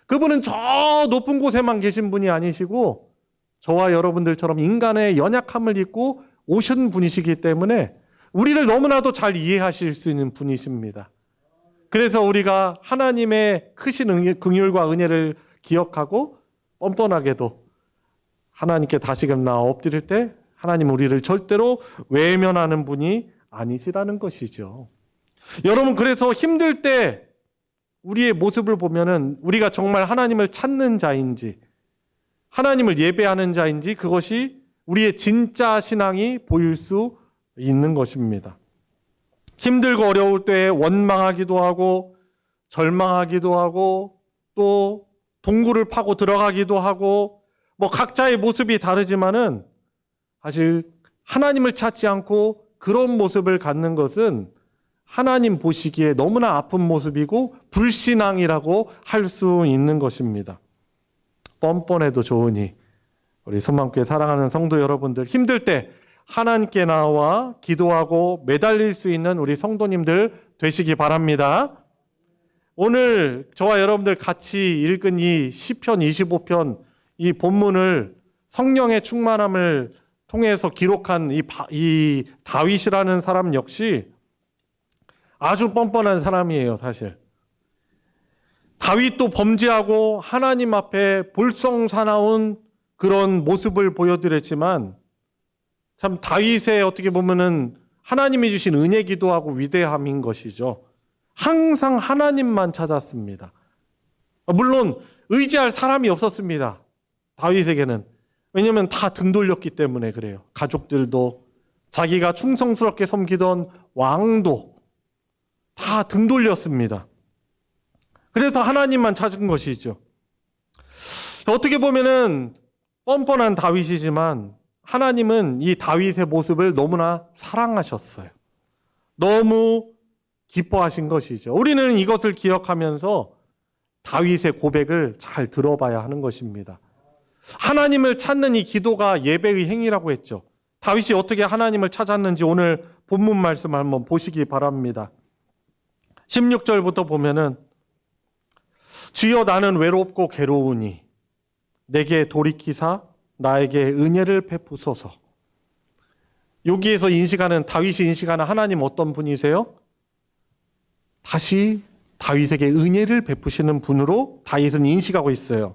그분은 저 높은 곳에만 계신 분이 아니시고 저와 여러분들처럼 인간의 연약함을 입고 오신 분이시기 때문에 우리를 너무나도 잘 이해하실 수 있는 분이십니다. 그래서 우리가 하나님의 크신 긍휼과 은혜를 기억하고 뻔뻔하게도 하나님께 다시금 나아 엎드릴 때 하나님 우리를 절대로 외면하는 분이 아니시라는 것이죠. 여러분, 그래서 힘들 때 우리의 모습을 보면은 우리가 정말 하나님을 찾는 자인지 하나님을 예배하는 자인지 그것이 우리의 진짜 신앙이 보일 수 있는 것입니다. 힘들고 어려울 때 원망하기도 하고 절망하기도 하고 또 동굴을 파고 들어가기도 하고 각자의 모습이 다르지만은 사실 하나님을 찾지 않고 그런 모습을 갖는 것은 하나님 보시기에 너무나 아픈 모습이고 불신앙이라고 할 수 있는 것입니다. 뻔뻔해도 좋으니 우리 소망교회 사랑하는 성도 여러분들, 힘들 때 하나님께 나와 기도하고 매달릴 수 있는 우리 성도님들 되시기 바랍니다. 오늘 저와 여러분들 같이 읽은 이 시편 25편 이 본문을 성령의 충만함을 통해서 기록한 이 다윗이라는 사람 역시 아주 뻔뻔한 사람이에요, 사실. 다윗도 범죄하고 하나님 앞에 볼썽사나운 그런 모습을 보여드렸지만 참 다윗의 어떻게 보면은 하나님이 주신 은혜기도 하고 위대함인 것이죠. 항상 하나님만 찾았습니다. 물론 의지할 사람이 없었습니다. 다윗에게는. 왜냐하면 다 등 돌렸기 때문에 그래요. 가족들도 자기가 충성스럽게 섬기던 왕도 다 등 돌렸습니다. 그래서 하나님만 찾은 것이죠. 어떻게 보면은 뻔뻔한 다윗이지만 하나님은 이 다윗의 모습을 너무나 사랑하셨어요. 너무 기뻐하신 것이죠. 우리는 이것을 기억하면서 다윗의 고백을 잘 들어봐야 하는 것입니다. 하나님을 찾는 이 기도가 예배의 행위라고 했죠. 다윗이 어떻게 하나님을 찾았는지 오늘 본문 말씀 한번 보시기 바랍니다. 16절부터 보면은 주여 나는 외롭고 괴로우니 내게 돌이키사 나에게 은혜를 베푸소서. 여기에서 다윗이 인식하는 하나님 어떤 분이세요? 다시 다윗에게 은혜를 베푸시는 분으로 다윗은 인식하고 있어요.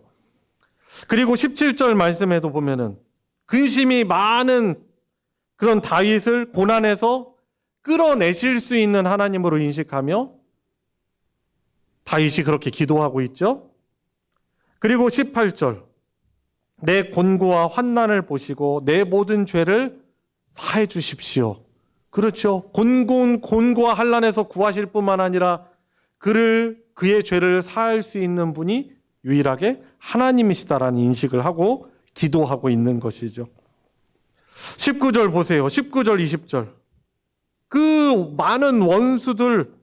그리고 17절 말씀에도 보면은 근심이 많은 그런 다윗을 고난에서 끌어내실 수 있는 하나님으로 인식하며 다윗이 그렇게 기도하고 있죠. 그리고 18절 내 곤고와 환난을 보시고 내 모든 죄를 사해 주십시오. 그렇죠. 곤고와 환난에서 구하실 뿐만 아니라 그의 죄를 사할 수 있는 분이 유일하게 하나님이시다라는 인식을 하고 기도하고 있는 것이죠. 19절 보세요. 19절 20절 그 많은 원수들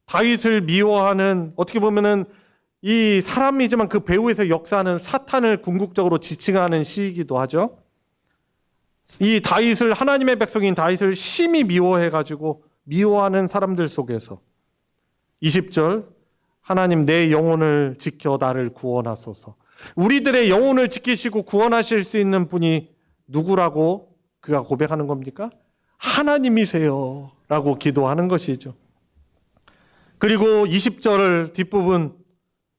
다윗을 미워하는 어떻게 보면은 이 사람이지만 그 배후에서 역사하는 사탄을 궁극적으로 지칭하는 시이기도 하죠. 이 다윗을 하나님의 백성인 다윗을 심히 미워해가지고 미워하는 사람들 속에서 20절 하나님 내 영혼을 지켜 나를 구원하소서. 우리들의 영혼을 지키시고 구원하실 수 있는 분이 누구라고 그가 고백하는 겁니까? 하나님이세요 라고 기도하는 것이죠. 그리고 20절 뒷부분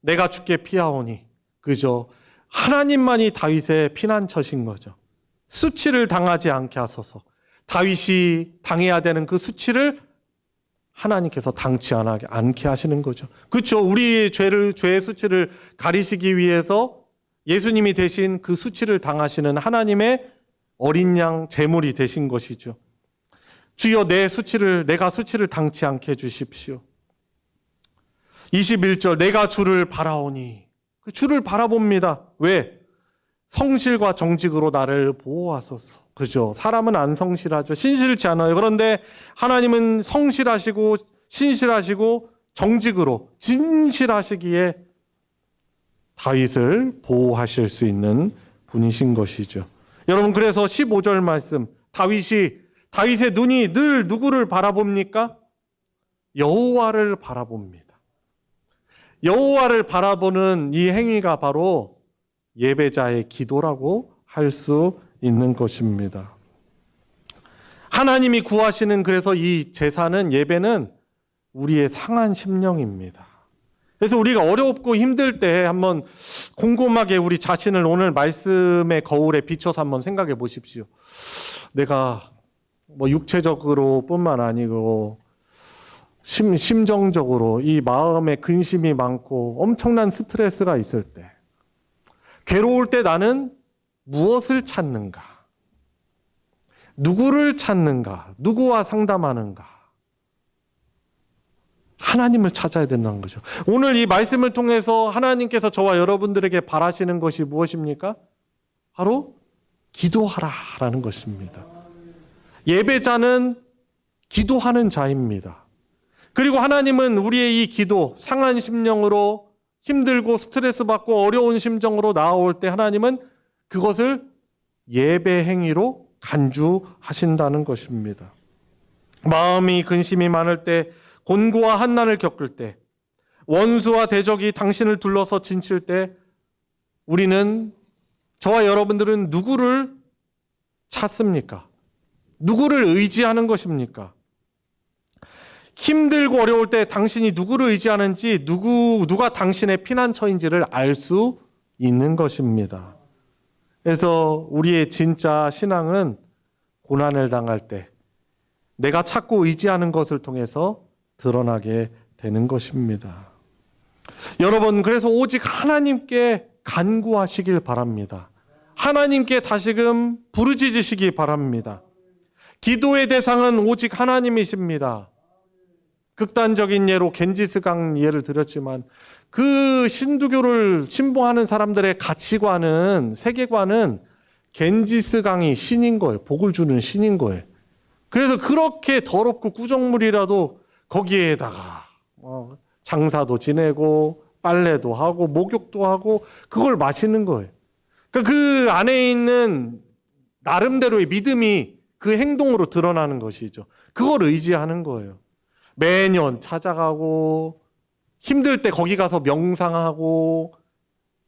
내가 주께 피하오니 그저 하나님만이 다윗의 피난처신 거죠. 수치를 당하지 않게 하소서. 다윗이 당해야 되는 그 수치를 하나님께서 당치 않게 하시는 거죠. 그렇죠. 우리의 죄의 수치를 가리시기 위해서 예수님이 대신 그 수치를 당하시는 하나님의 어린 양 제물이 되신 것이죠. 주여 내가 수치를 당치 않게 해주십시오. 21절 내가 주를 바라오니 그 주를 바라봅니다. 왜? 성실과 정직으로 나를 보호하소서. 그죠? 사람은 안 성실하죠. 신실치 않아요. 그런데 하나님은 성실하시고 신실하시고 정직으로 진실하시기에 다윗을 보호하실 수 있는 분이신 것이죠. 여러분 그래서 15절 말씀 다윗의 눈이 늘 누구를 바라봅니까? 여호와를 바라봅니다. 여호와를 바라보는 이 행위가 바로 예배자의 기도라고 할 수 있는 것입니다. 하나님이 구하시는 그래서 이 제사는 예배는 우리의 상한 심령입니다. 그래서 우리가 어렵고 힘들 때 한번 곰곰하게 우리 자신을 오늘 말씀의 거울에 비춰서 한번 생각해 보십시오. 내가 뭐 육체적으로 뿐만 아니고 심정적으로 이 마음에 근심이 많고 엄청난 스트레스가 있을 때, 괴로울 때 나는 무엇을 찾는가? 누구를 찾는가? 누구와 상담하는가? 하나님을 찾아야 된다는 거죠. 오늘 이 말씀을 통해서 하나님께서 저와 여러분들에게 바라시는 것이 무엇입니까? 바로 기도하라라는 것입니다. 예배자는 기도하는 자입니다. 그리고 하나님은 우리의 이 기도, 상한 심령으로 힘들고 스트레스 받고 어려운 심정으로 나아올 때 하나님은 그것을 예배 행위로 간주하신다는 것입니다. 마음이 근심이 많을 때, 곤고와 한난을 겪을 때, 원수와 대적이 당신을 둘러서 진칠 때, 우리는, 저와 여러분들은 누구를 찾습니까? 누구를 의지하는 것입니까? 힘들고 어려울 때 당신이 누구를 의지하는지, 누가 당신의 피난처인지를 알 수 있는 것입니다. 그래서 우리의 진짜 신앙은 고난을 당할 때 내가 찾고 의지하는 것을 통해서 드러나게 되는 것입니다. 여러분, 그래서 오직 하나님께 간구하시길 바랍니다. 하나님께 다시금 부르짖으시기 바랍니다. 기도의 대상은 오직 하나님이십니다. 극단적인 예로 겐지스강 예를 들었지만 그 신두교를 신봉하는 사람들의 가치관은, 세계관은 겐지스강이 신인 거예요. 복을 주는 신인 거예요. 그래서 그렇게 더럽고 구정물이라도 거기에다가 장사도 지내고 빨래도 하고 목욕도 하고 그걸 마시는 거예요. 그러니까 그 안에 있는 나름대로의 믿음이 그 행동으로 드러나는 것이죠. 그걸 의지하는 거예요. 매년 찾아가고 힘들 때 거기 가서 명상하고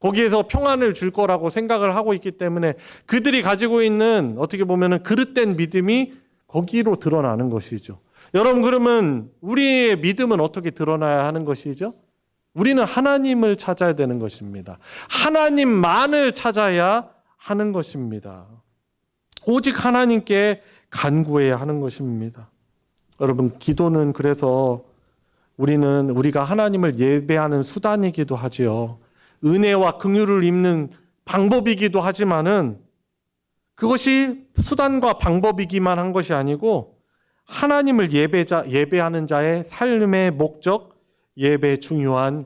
거기에서 평안을 줄 거라고 생각을 하고 있기 때문에 그들이 가지고 있는 어떻게 보면 그릇된 믿음이 거기로 드러나는 것이죠. 여러분, 그러면 우리의 믿음은 어떻게 드러나야 하는 것이죠? 우리는 하나님을 찾아야 되는 것입니다. 하나님만을 찾아야 하는 것입니다. 오직 하나님께 간구해야 하는 것입니다. 여러분, 기도는 그래서 우리가 하나님을 예배하는 수단이기도 하지요. 은혜와 긍휼을 입는 방법이기도 하지만은 그것이 수단과 방법이기만 한 것이 아니고 하나님을 예배하는 자의 삶의 목적, 예배의 중요한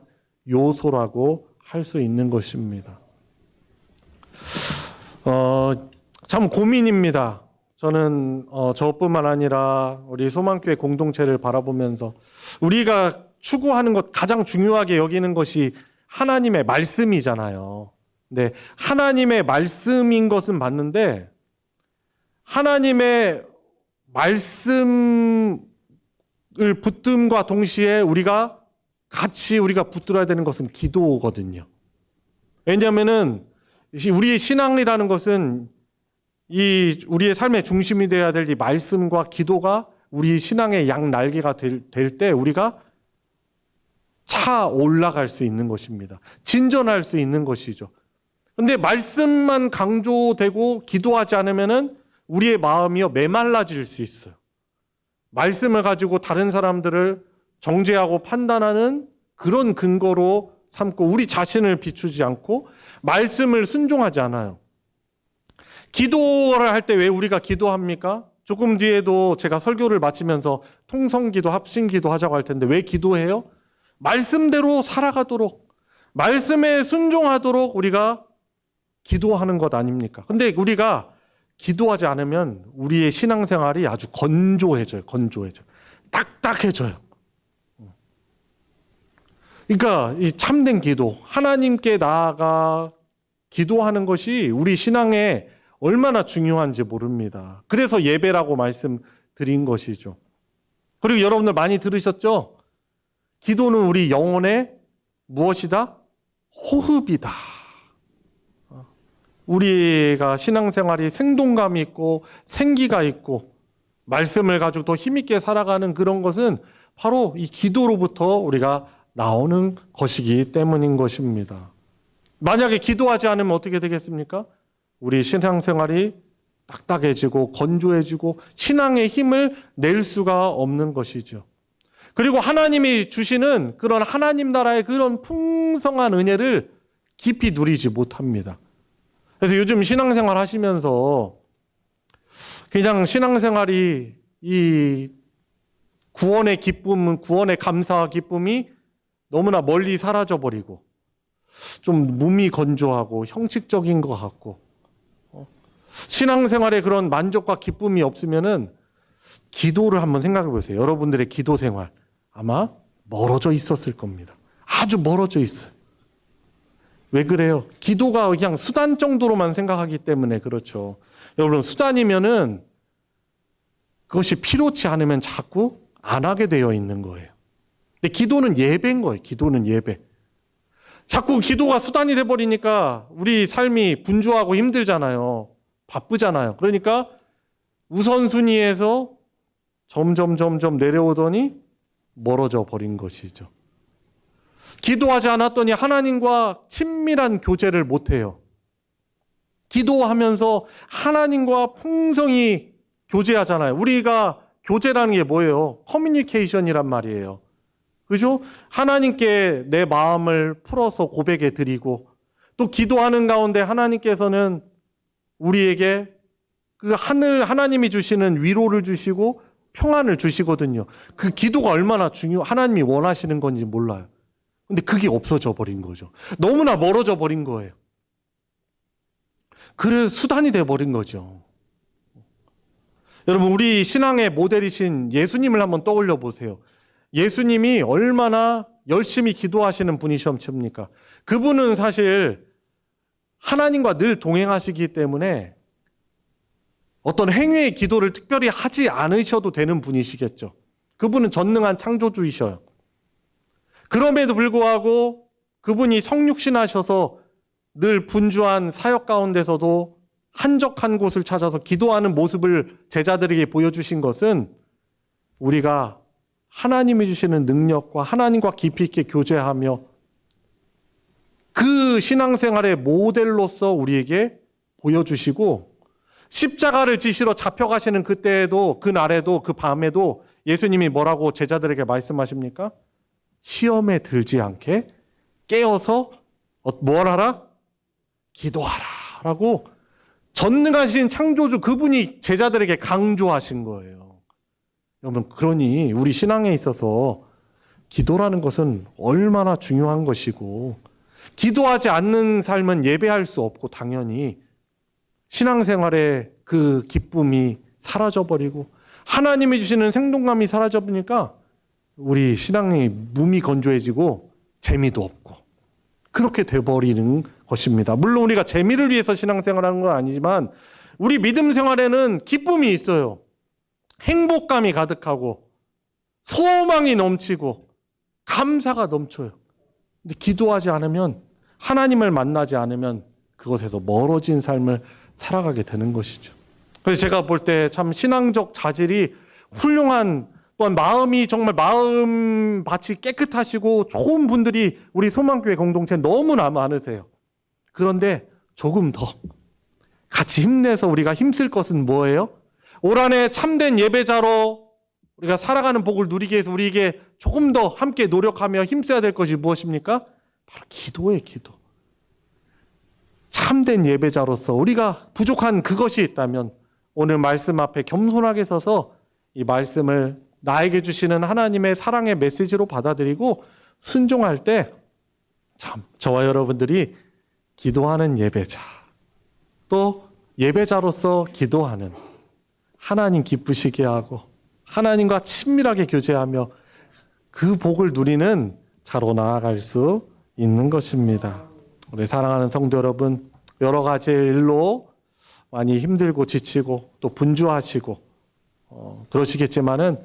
요소라고 할 수 있는 것입니다. 참 고민입니다. 저는 저뿐만 아니라 우리 소망교회 공동체를 바라보면서 우리가 추구하는 것, 가장 중요하게 여기는 것이 하나님의 말씀이잖아요. 근데 하나님의 말씀인 것은 맞는데 하나님의 말씀을 붙듦과 동시에 우리가 붙들어야 되는 것은 기도거든요. 왜냐하면은 우리의 신앙이라는 것은 우리의 삶의 중심이 되어야 될 이 말씀과 기도가 우리 신앙의 양날개가 될 때 우리가 차 올라갈 수 있는 것입니다. 진전할 수 있는 것이죠. 근데 말씀만 강조되고 기도하지 않으면은 우리의 마음이요 메말라질 수 있어요. 말씀을 가지고 다른 사람들을 정죄하고 판단하는 그런 근거로 삼고 우리 자신을 비추지 않고 말씀을 순종하지 않아요. 기도를 할 때 왜 우리가 기도합니까? 조금 뒤에도 제가 설교를 마치면서 통성기도, 합심기도 하자고 할 텐데 왜 기도해요? 말씀대로 살아가도록, 말씀에 순종하도록 우리가 기도하는 것 아닙니까? 근데 우리가 기도하지 않으면 우리의 신앙생활이 아주 건조해져요. 딱딱해져요. 그러니까 이 참된 기도, 하나님께 나아가 기도하는 것이 우리 신앙에 얼마나 중요한지 모릅니다. 그래서 예배라고 말씀드린 것이죠. 그리고 여러분들 많이 들으셨죠? 기도는 우리 영혼의 무엇이다? 호흡이다. 우리가 신앙생활이 생동감이 있고 생기가 있고 말씀을 가지고 더 힘있게 살아가는 그런 것은 바로 이 기도로부터 우리가 나오는 것이기 때문인 것입니다. 만약에 기도하지 않으면 어떻게 되겠습니까? 우리 신앙생활이 딱딱해지고 건조해지고 신앙의 힘을 낼 수가 없는 것이죠. 그리고 하나님이 주시는 그런 하나님 나라의 그런 풍성한 은혜를 깊이 누리지 못합니다. 그래서 요즘 신앙생활 하시면서 그냥 신앙생활이 이 구원의 기쁨, 구원의 감사와 기쁨이 너무나 멀리 사라져버리고 좀 몸이 건조하고 형식적인 것 같고 신앙생활에 그런 만족과 기쁨이 없으면은 기도를 한번 생각해 보세요. 여러분들의 기도 생활 아마 멀어져 있었을 겁니다. 아주 멀어져 있어요. 왜 그래요? 기도가 그냥 수단 정도로만 생각하기 때문에 그렇죠. 여러분 수단이면은 그것이 필요치 않으면 자꾸 안 하게 되어 있는 거예요. 근데 기도는 예배인 거예요. 기도는 예배. 자꾸 기도가 수단이 돼버리니까 우리 삶이 분주하고 힘들잖아요. 바쁘잖아요. 그러니까 우선순위에서 점점 내려오더니 멀어져 버린 것이죠. 기도하지 않았더니 하나님과 친밀한 교제를 못해요. 기도하면서 하나님과 풍성히 교제하잖아요. 우리가 교제라는 게 뭐예요? 커뮤니케이션이란 말이에요. 그죠? 하나님께 내 마음을 풀어서 고백해 드리고 또 기도하는 가운데 하나님께서는 우리에게 그 하나님이 주시는 위로를 주시고 평안을 주시거든요. 그 기도가 얼마나 하나님이 원하시는 건지 몰라요. 근데 그게 없어져 버린 거죠. 너무나 멀어져 버린 거예요. 그래서 수단이 돼 버린 거죠. 여러분 우리 신앙의 모델이신 예수님을 한번 떠올려 보세요. 예수님이 얼마나 열심히 기도하시는 분이십니까? 그분은 사실 하나님과 늘 동행하시기 때문에 어떤 행위의 기도를 특별히 하지 않으셔도 되는 분이시겠죠. 그분은 전능한 창조주이셔요. 그럼에도 불구하고 그분이 성육신하셔서 늘 분주한 사역 가운데서도 한적한 곳을 찾아서 기도하는 모습을 제자들에게 보여주신 것은 우리가 하나님이 주시는 능력과 하나님과 깊이 있게 교제하며 그 신앙생활의 모델로서 우리에게 보여주시고 십자가를 지시러 잡혀가시는 그때에도 그 날에도 그 밤에도 예수님이 뭐라고 제자들에게 말씀하십니까? 시험에 들지 않게 깨어서 뭘 하라? 기도하라 라고 전능하신 창조주 그분이 제자들에게 강조하신 거예요. 여러분 그러니 우리 신앙에 있어서 기도라는 것은 얼마나 중요한 것이고 기도하지 않는 삶은 예배할 수 없고 당연히 신앙생활의 그 기쁨이 사라져버리고 하나님이 주시는 생동감이 사라져버리니까 우리 신앙이 몸이 건조해지고 재미도 없고 그렇게 돼버리는 것입니다. 물론 우리가 재미를 위해서 신앙생활하는 건 아니지만 우리 믿음 생활에는 기쁨이 있어요. 행복감이 가득하고 소망이 넘치고 감사가 넘쳐요. 근데 기도하지 않으면 하나님을 만나지 않으면 그것에서 멀어진 삶을 살아가게 되는 것이죠. 그래서 제가 볼 때 참 신앙적 자질이 훌륭한 또한 마음이 정말 마음밭이 깨끗하시고 좋은 분들이 우리 소망교회 공동체 너무나 많으세요. 그런데 조금 더 같이 힘내서 우리가 힘쓸 것은 뭐예요? 올 한해 참된 예배자로 우리가 살아가는 복을 누리기 위해서 우리에게 조금 더 함께 노력하며 힘써야 될 것이 무엇입니까? 바로 기도예요, 기도. 참된 예배자로서 우리가 부족한 그것이 있다면 오늘 말씀 앞에 겸손하게 서서 이 말씀을 나에게 주시는 하나님의 사랑의 메시지로 받아들이고 순종할 때 참 저와 여러분들이 기도하는 예배자 또 예배자로서 기도하는 하나님 기쁘시게 하고 하나님과 친밀하게 교제하며 그 복을 누리는 자로 나아갈 수 있는 것입니다. 우리 사랑하는 성도 여러분, 여러 가지 일로 많이 힘들고 지치고 또 분주하시고 그러시겠지만은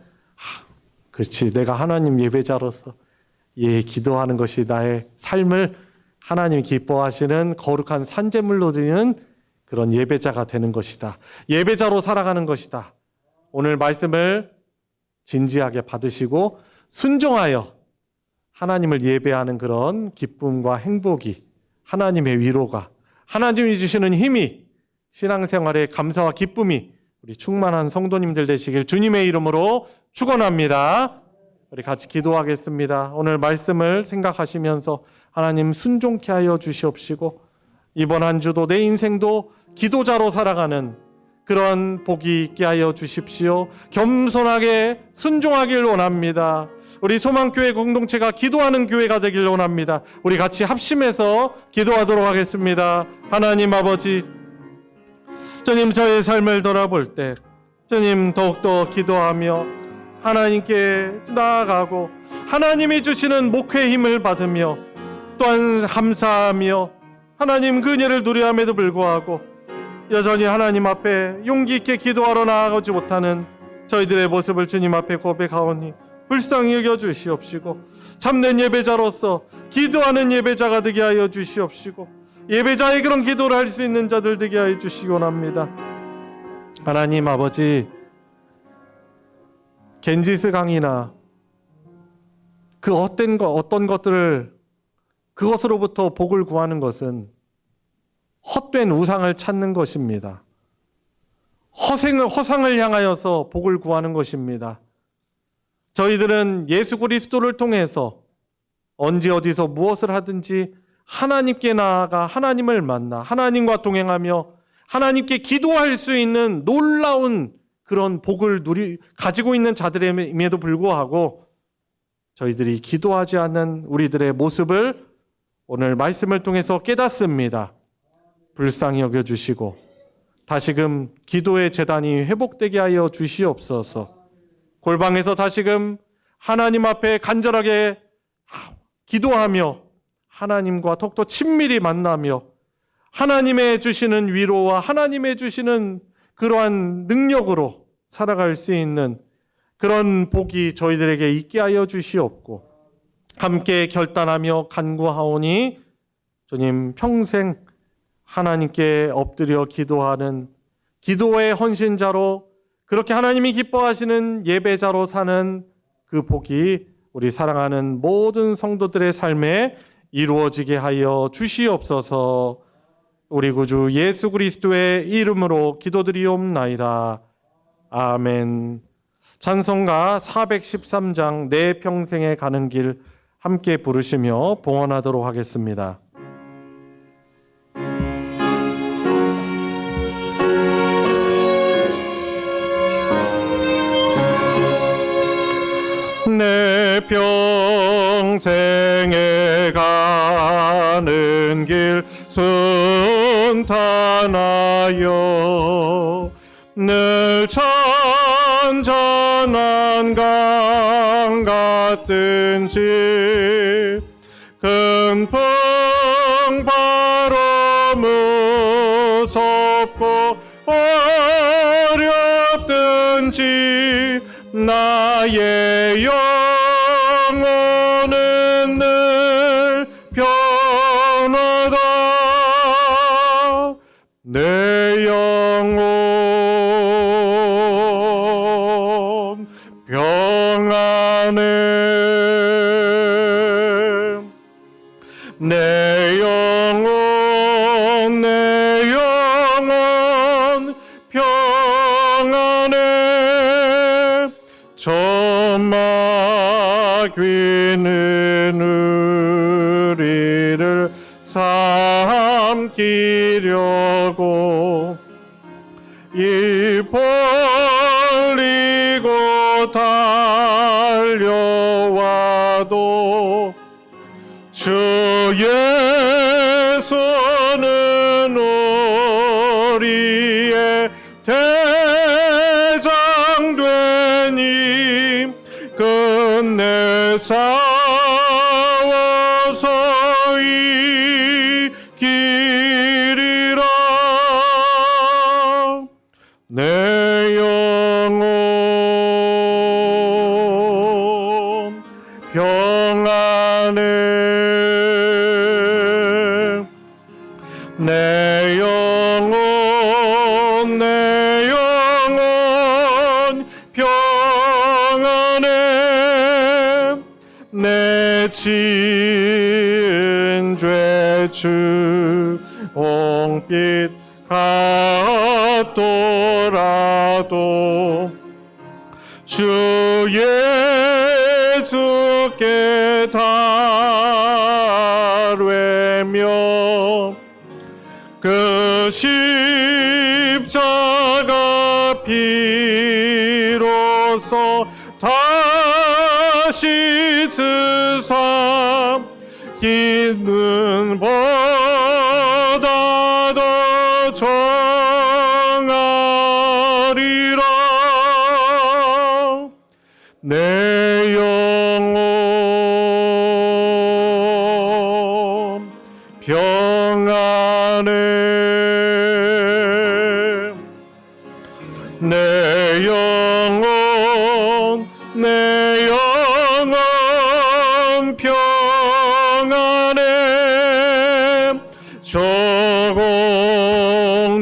그렇지 내가 하나님 예배자로서 기도하는 것이 나의 삶을 하나님 기뻐하시는 거룩한 산제물로 드리는 그런 예배자가 되는 것이다. 예배자로 살아가는 것이다. 오늘 말씀을 진지하게 받으시고 순종하여 하나님을 예배하는 그런 기쁨과 행복이, 하나님의 위로가, 하나님이 주시는 힘이, 신앙생활의 감사와 기쁨이 우리 충만한 성도님들 되시길 주님의 이름으로 축원합니다. 우리 같이 기도하겠습니다. 오늘 말씀을 생각하시면서 하나님 순종케 하여 주시옵시고, 이번 한 주도 내 인생도 기도자로 살아가는 그런 복이 있게 하여 주십시오. 겸손하게 순종하길 원합니다. 우리 소망교회 공동체가 기도하는 교회가 되길 원합니다. 우리 같이 합심해서 기도하도록 하겠습니다. 하나님 아버지, 주님, 저의 삶을 돌아볼 때 주님 더욱더 기도하며 하나님께 나아가고 하나님이 주시는 목회의 힘을 받으며 또한 감사하며 하나님 그 은혜를 누려함에도 불구하고 여전히 하나님 앞에 용기 있게 기도하러 나아가지 못하는 저희들의 모습을 주님 앞에 고백하오니 불쌍히 여겨 주시옵시고, 참된 예배자로서 기도하는 예배자가 되게 하여 주시옵시고, 예배자의 그런 기도를 할 수 있는 자들 되게 하여 주시기 원합니다. 하나님 아버지, 겐지스 강이나 그 어떤 것들을 그것으로부터 복을 구하는 것은 헛된 우상을 찾는 것입니다. 허상을 향하여서 복을 구하는 것입니다. 저희들은 예수 그리스도를 통해서 언제 어디서 무엇을 하든지 하나님께 나아가 하나님을 만나 하나님과 동행하며 하나님께 기도할 수 있는 놀라운 그런 복을 가지고 있는 자들임에도 불구하고 저희들이 기도하지 않는 우리들의 모습을 오늘 말씀을 통해서 깨닫습니다. 불쌍히 여겨주시고 다시금 기도의 재단이 회복되게 하여 주시옵소서. 골방에서 다시금 하나님 앞에 간절하게 기도하며 하나님과 더욱더 친밀히 만나며 하나님의 주시는 위로와 하나님의 주시는 그러한 능력으로 살아갈 수 있는 그런 복이 저희들에게 있게 하여 주시옵고, 함께 결단하며 간구하오니 주님 평생 하나님께 엎드려 기도하는 기도의 헌신자로, 그렇게 하나님이 기뻐하시는 예배자로 사는 그 복이 우리 사랑하는 모든 성도들의 삶에 이루어지게 하여 주시옵소서. 우리 구주 예수 그리스도의 이름으로 기도드리옵나이다. 아멘. 찬송가 413장 내 평생에 가는 길 함께 부르시며 봉헌하도록 하겠습니다. 내 평생에 가는 길 순탄하여 늘 찬찬한 강 같든지 금풍 바로 무섭고 어렵든지 나의 영혼은 늘 변하다. 내 영혼 평안해. 내 영혼 평안해. 천막귀는 우리를 삼키려고 입 벌리고 달려와도 주의 손은 우리의 대장 되니 끝내 싸워서 이기리라. 내 영혼 평안해. 내 영혼 평안해. 내 지은 죄 주홍빛 같더라도 주 예수께 달외며 그 십자가 피로써 다시 스사 있는 보다 더 정하리라. 내 영혼 평안해. 내 영혼 평안해.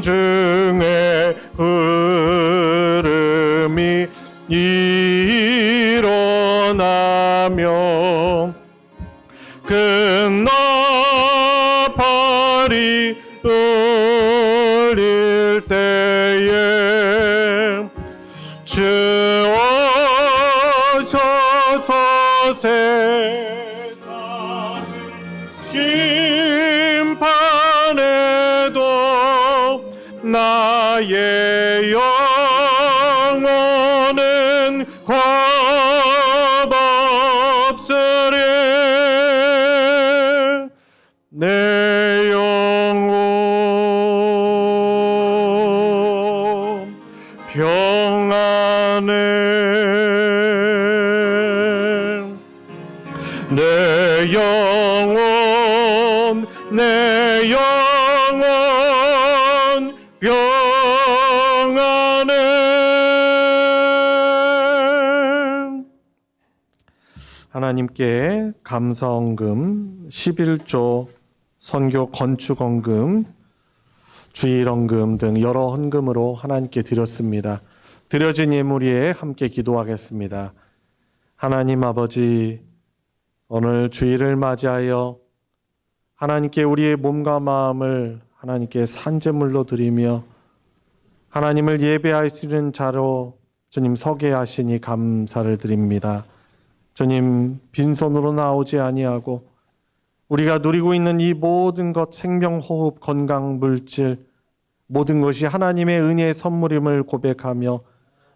조공중의 흐름이 일어나며 그 나팔이 울릴 때에 주 오셔서 세상을 심판해도 나의 영혼은 겁없으리. 내 영혼 평안해. 내 영혼 평안해. 하나님께 감사헌금, 11조, 선교 건축헌금, 주일헌금 등 여러 헌금으로 하나님께 드렸습니다. 드려진 예물 위에 함께 기도하겠습니다. 하나님 아버지, 오늘 주일을 맞이하여 하나님께 우리의 몸과 마음을 하나님께 산제물로 드리며 하나님을 예배할 수 있는 자로 주님 서게 하시니 감사를 드립니다. 주님, 빈손으로 나오지 아니하고 우리가 누리고 있는 이 모든 것, 생명, 호흡, 건강, 물질, 모든 것이 하나님의 은혜의 선물임을 고백하며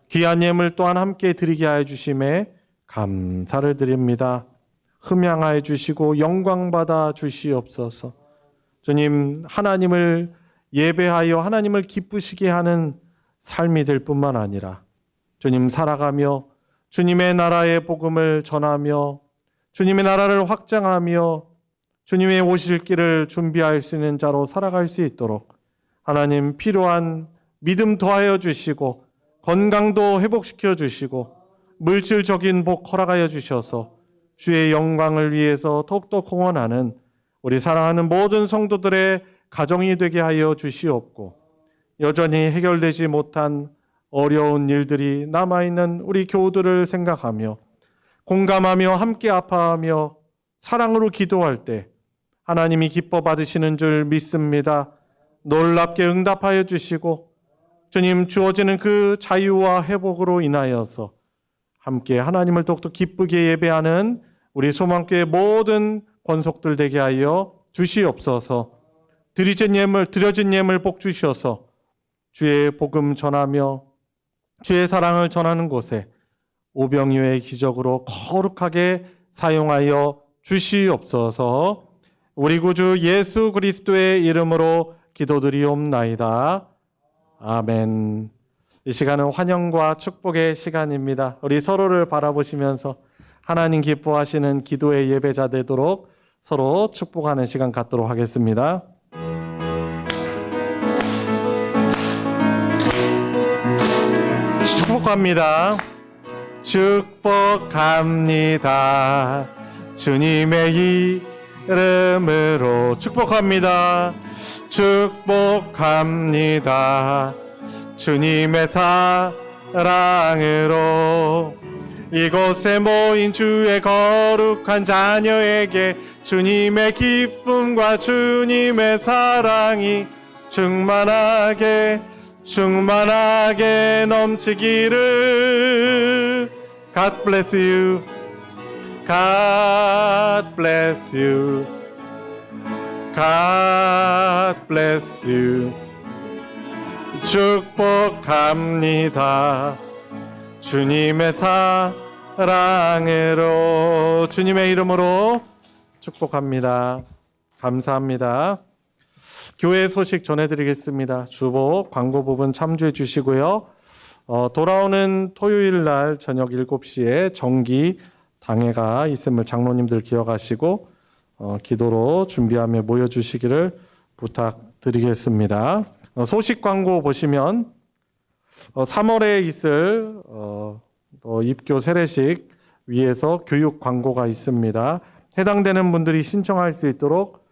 귀한 예물 또한 함께 드리게 하여 주심에 감사를 드립니다. 흠양하여 주시고 영광받아 주시옵소서. 주님, 하나님을 예배하여 하나님을 기쁘시게 하는 삶이 될 뿐만 아니라 주님 살아가며 주님의 나라의 복음을 전하며 주님의 나라를 확장하며 주님의 오실 길을 준비할 수 있는 자로 살아갈 수 있도록 하나님 필요한 믿음 더하여 주시고 건강도 회복시켜 주시고 물질적인 복 허락하여 주셔서 주의 영광을 위해서 더욱더 공헌하는 우리 사랑하는 모든 성도들의 가정이 되게 하여 주시옵고 여전히 해결되지 못한 어려운 일들이 남아있는 우리 교우들을 생각하며 공감하며 함께 아파하며 사랑으로 기도할 때 하나님이 기뻐 받으시는 줄 믿습니다. 놀랍게 응답하여 주시고 주님 주어지는 그 자유와 회복으로 인하여서 함께 하나님을 더욱더 기쁘게 예배하는 우리 소망교회 모든 권속들 되게 하여 주시옵소서. 드려진 예물 복 주셔서 주의 복음 전하며 주의 사랑을 전하는 곳에 오병이어의 기적으로 거룩하게 사용하여 주시옵소서. 우리 구주 예수 그리스도의 이름으로 기도드리옵나이다. 아멘. 이 시간은 환영과 축복의 시간입니다. 우리 서로를 바라보시면서 하나님 기뻐하시는 기도의 예배자 되도록 서로 축복하는 시간 갖도록 하겠습니다. 축복합니다. 축복합니다. 주님의 이름으로 축복합니다. 축복합니다. 주님의 사랑으로 이곳에 모인 주의 거룩한 자녀에게 주님의 기쁨과 주님의 사랑이 충만하게 넘치기를. God bless you. God bless you. God bless you. 축복합니다. 주님의 사랑으로, 주님의 이름으로 축복합니다. 감사합니다. 교회 소식 전해드리겠습니다. 주보 광고 부분 참조해 주시고요. 돌아오는 토요일 날 저녁 7시에 정기 당회가 있음을 장로님들 기억하시고 기도로 준비하며 모여주시기를 부탁드리겠습니다. 소식 광고 보시면 3월에 있을 입교 세례식 위에서 교육 광고가 있습니다. 해당되는 분들이 신청할 수 있도록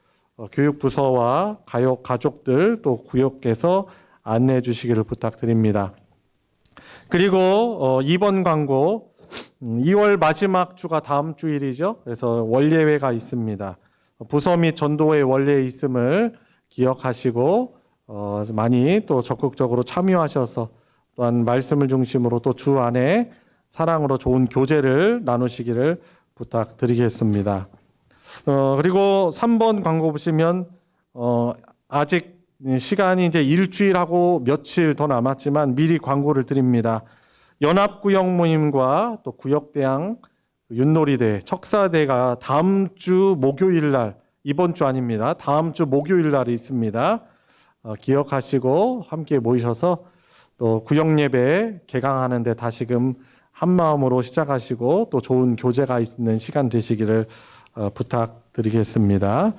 교육부서와 가족들 또 구역에서 안내해 주시기를 부탁드립니다. 그리고 2번 광고, 2월 마지막 주가 다음 주일이죠. 그래서 원례회가 있습니다. 부서 및 전도회 원례에 있음을 기억하시고 많이 또 적극적으로 참여하셔서 또한 말씀을 중심으로 또 주 안에 사랑으로 좋은 교제를 나누시기를 부탁드리겠습니다. 그리고 3번 광고 보시면 아직 시간이 이제 일주일하고 며칠 더 남았지만 미리 광고를 드립니다. 연합구역 모임과 또 구역대항 윷놀이대 척사대가 다음 주 목요일 날, 이번 주 아닙니다. 다음 주 목요일 날이 있습니다. 기억하시고 함께 모이셔서 또 구역예배 개강하는 데 다시금 한마음으로 시작하시고 또 좋은 교제가 있는 시간 되시기를 부탁드리겠습니다.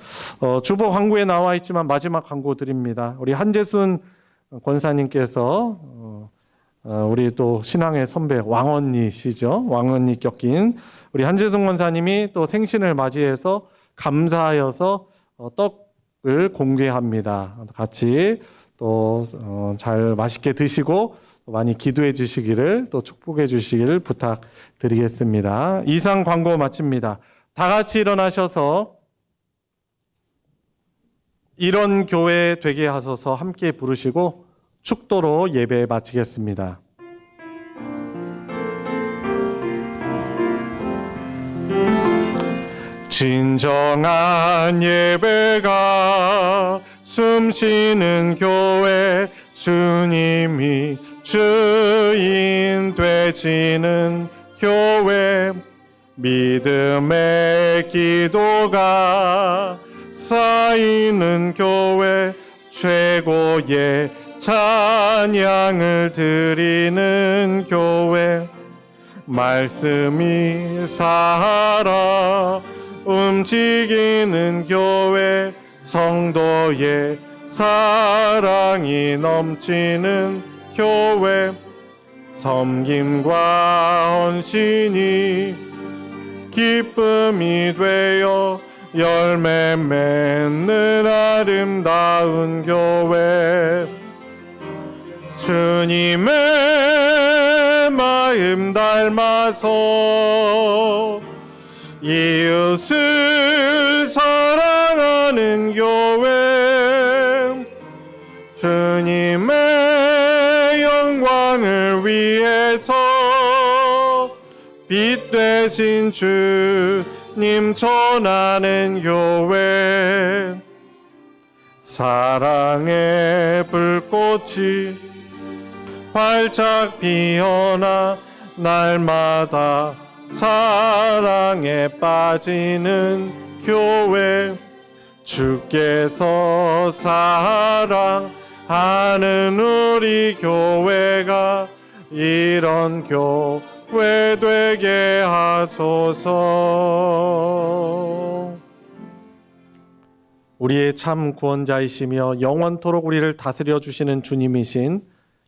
주보 광고에 나와 있지만 마지막 광고 드립니다. 우리 한재순 권사님께서 우리 또 신앙의 선배 왕언니시죠. 왕언니 격인 우리 한재순 권사님이 또 생신을 맞이해서 감사하여서 떡을 공개합니다. 같이 또 잘 맛있게 드시고 많이 기도해 주시기를 또 축복해 주시기를 부탁드리겠습니다. 이상 광고 마칩니다. 다 같이 일어나셔서 이런 교회 되게 하소서 함께 부르시고 축도로 예배 마치겠습니다. 진정한 예배가 숨쉬는 교회, 주님이 주인 되시는 교회, 믿음의 기도가 쌓이는 교회, 최고의 찬양을 드리는 교회, 말씀이 살아 움직이는 교회, 성도의 사랑이 넘치는 교회, 섬김과 헌신이 기쁨이 되어 열매 맺는 아름다운 교회, 주님의 마음 닮아서 이웃을 사랑하는 교회, 주님의 영광을 위해서 빛 되신 주님 전하는 교회, 사랑의 불꽃이 활짝 피어나 날마다 사랑에 빠지는 교회, 주께서 사랑하는 우리 교회가 이런 교회 되게 하소서. 우리의 참 구원자이시며 영원토록 우리를 다스려 주시는 주님이신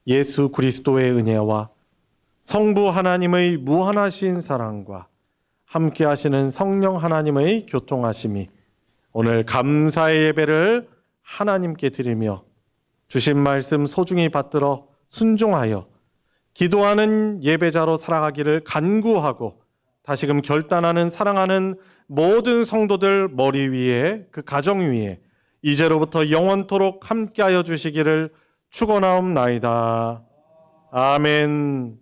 예수 그리스도의 은혜와 성부 하나님의 무한하신 사랑과 함께 하시는 성령 하나님의 교통하심이 오늘 감사의 예배를 하나님께 드리며 주신 말씀 소중히 받들어 순종하여 기도하는 예배자로 살아가기를 간구하고 다시금 결단하는 사랑하는 모든 성도들 머리 위에 그 가정 위에 이제로부터 영원토록 함께하여 주시기를 축원하옵나이다. 아멘.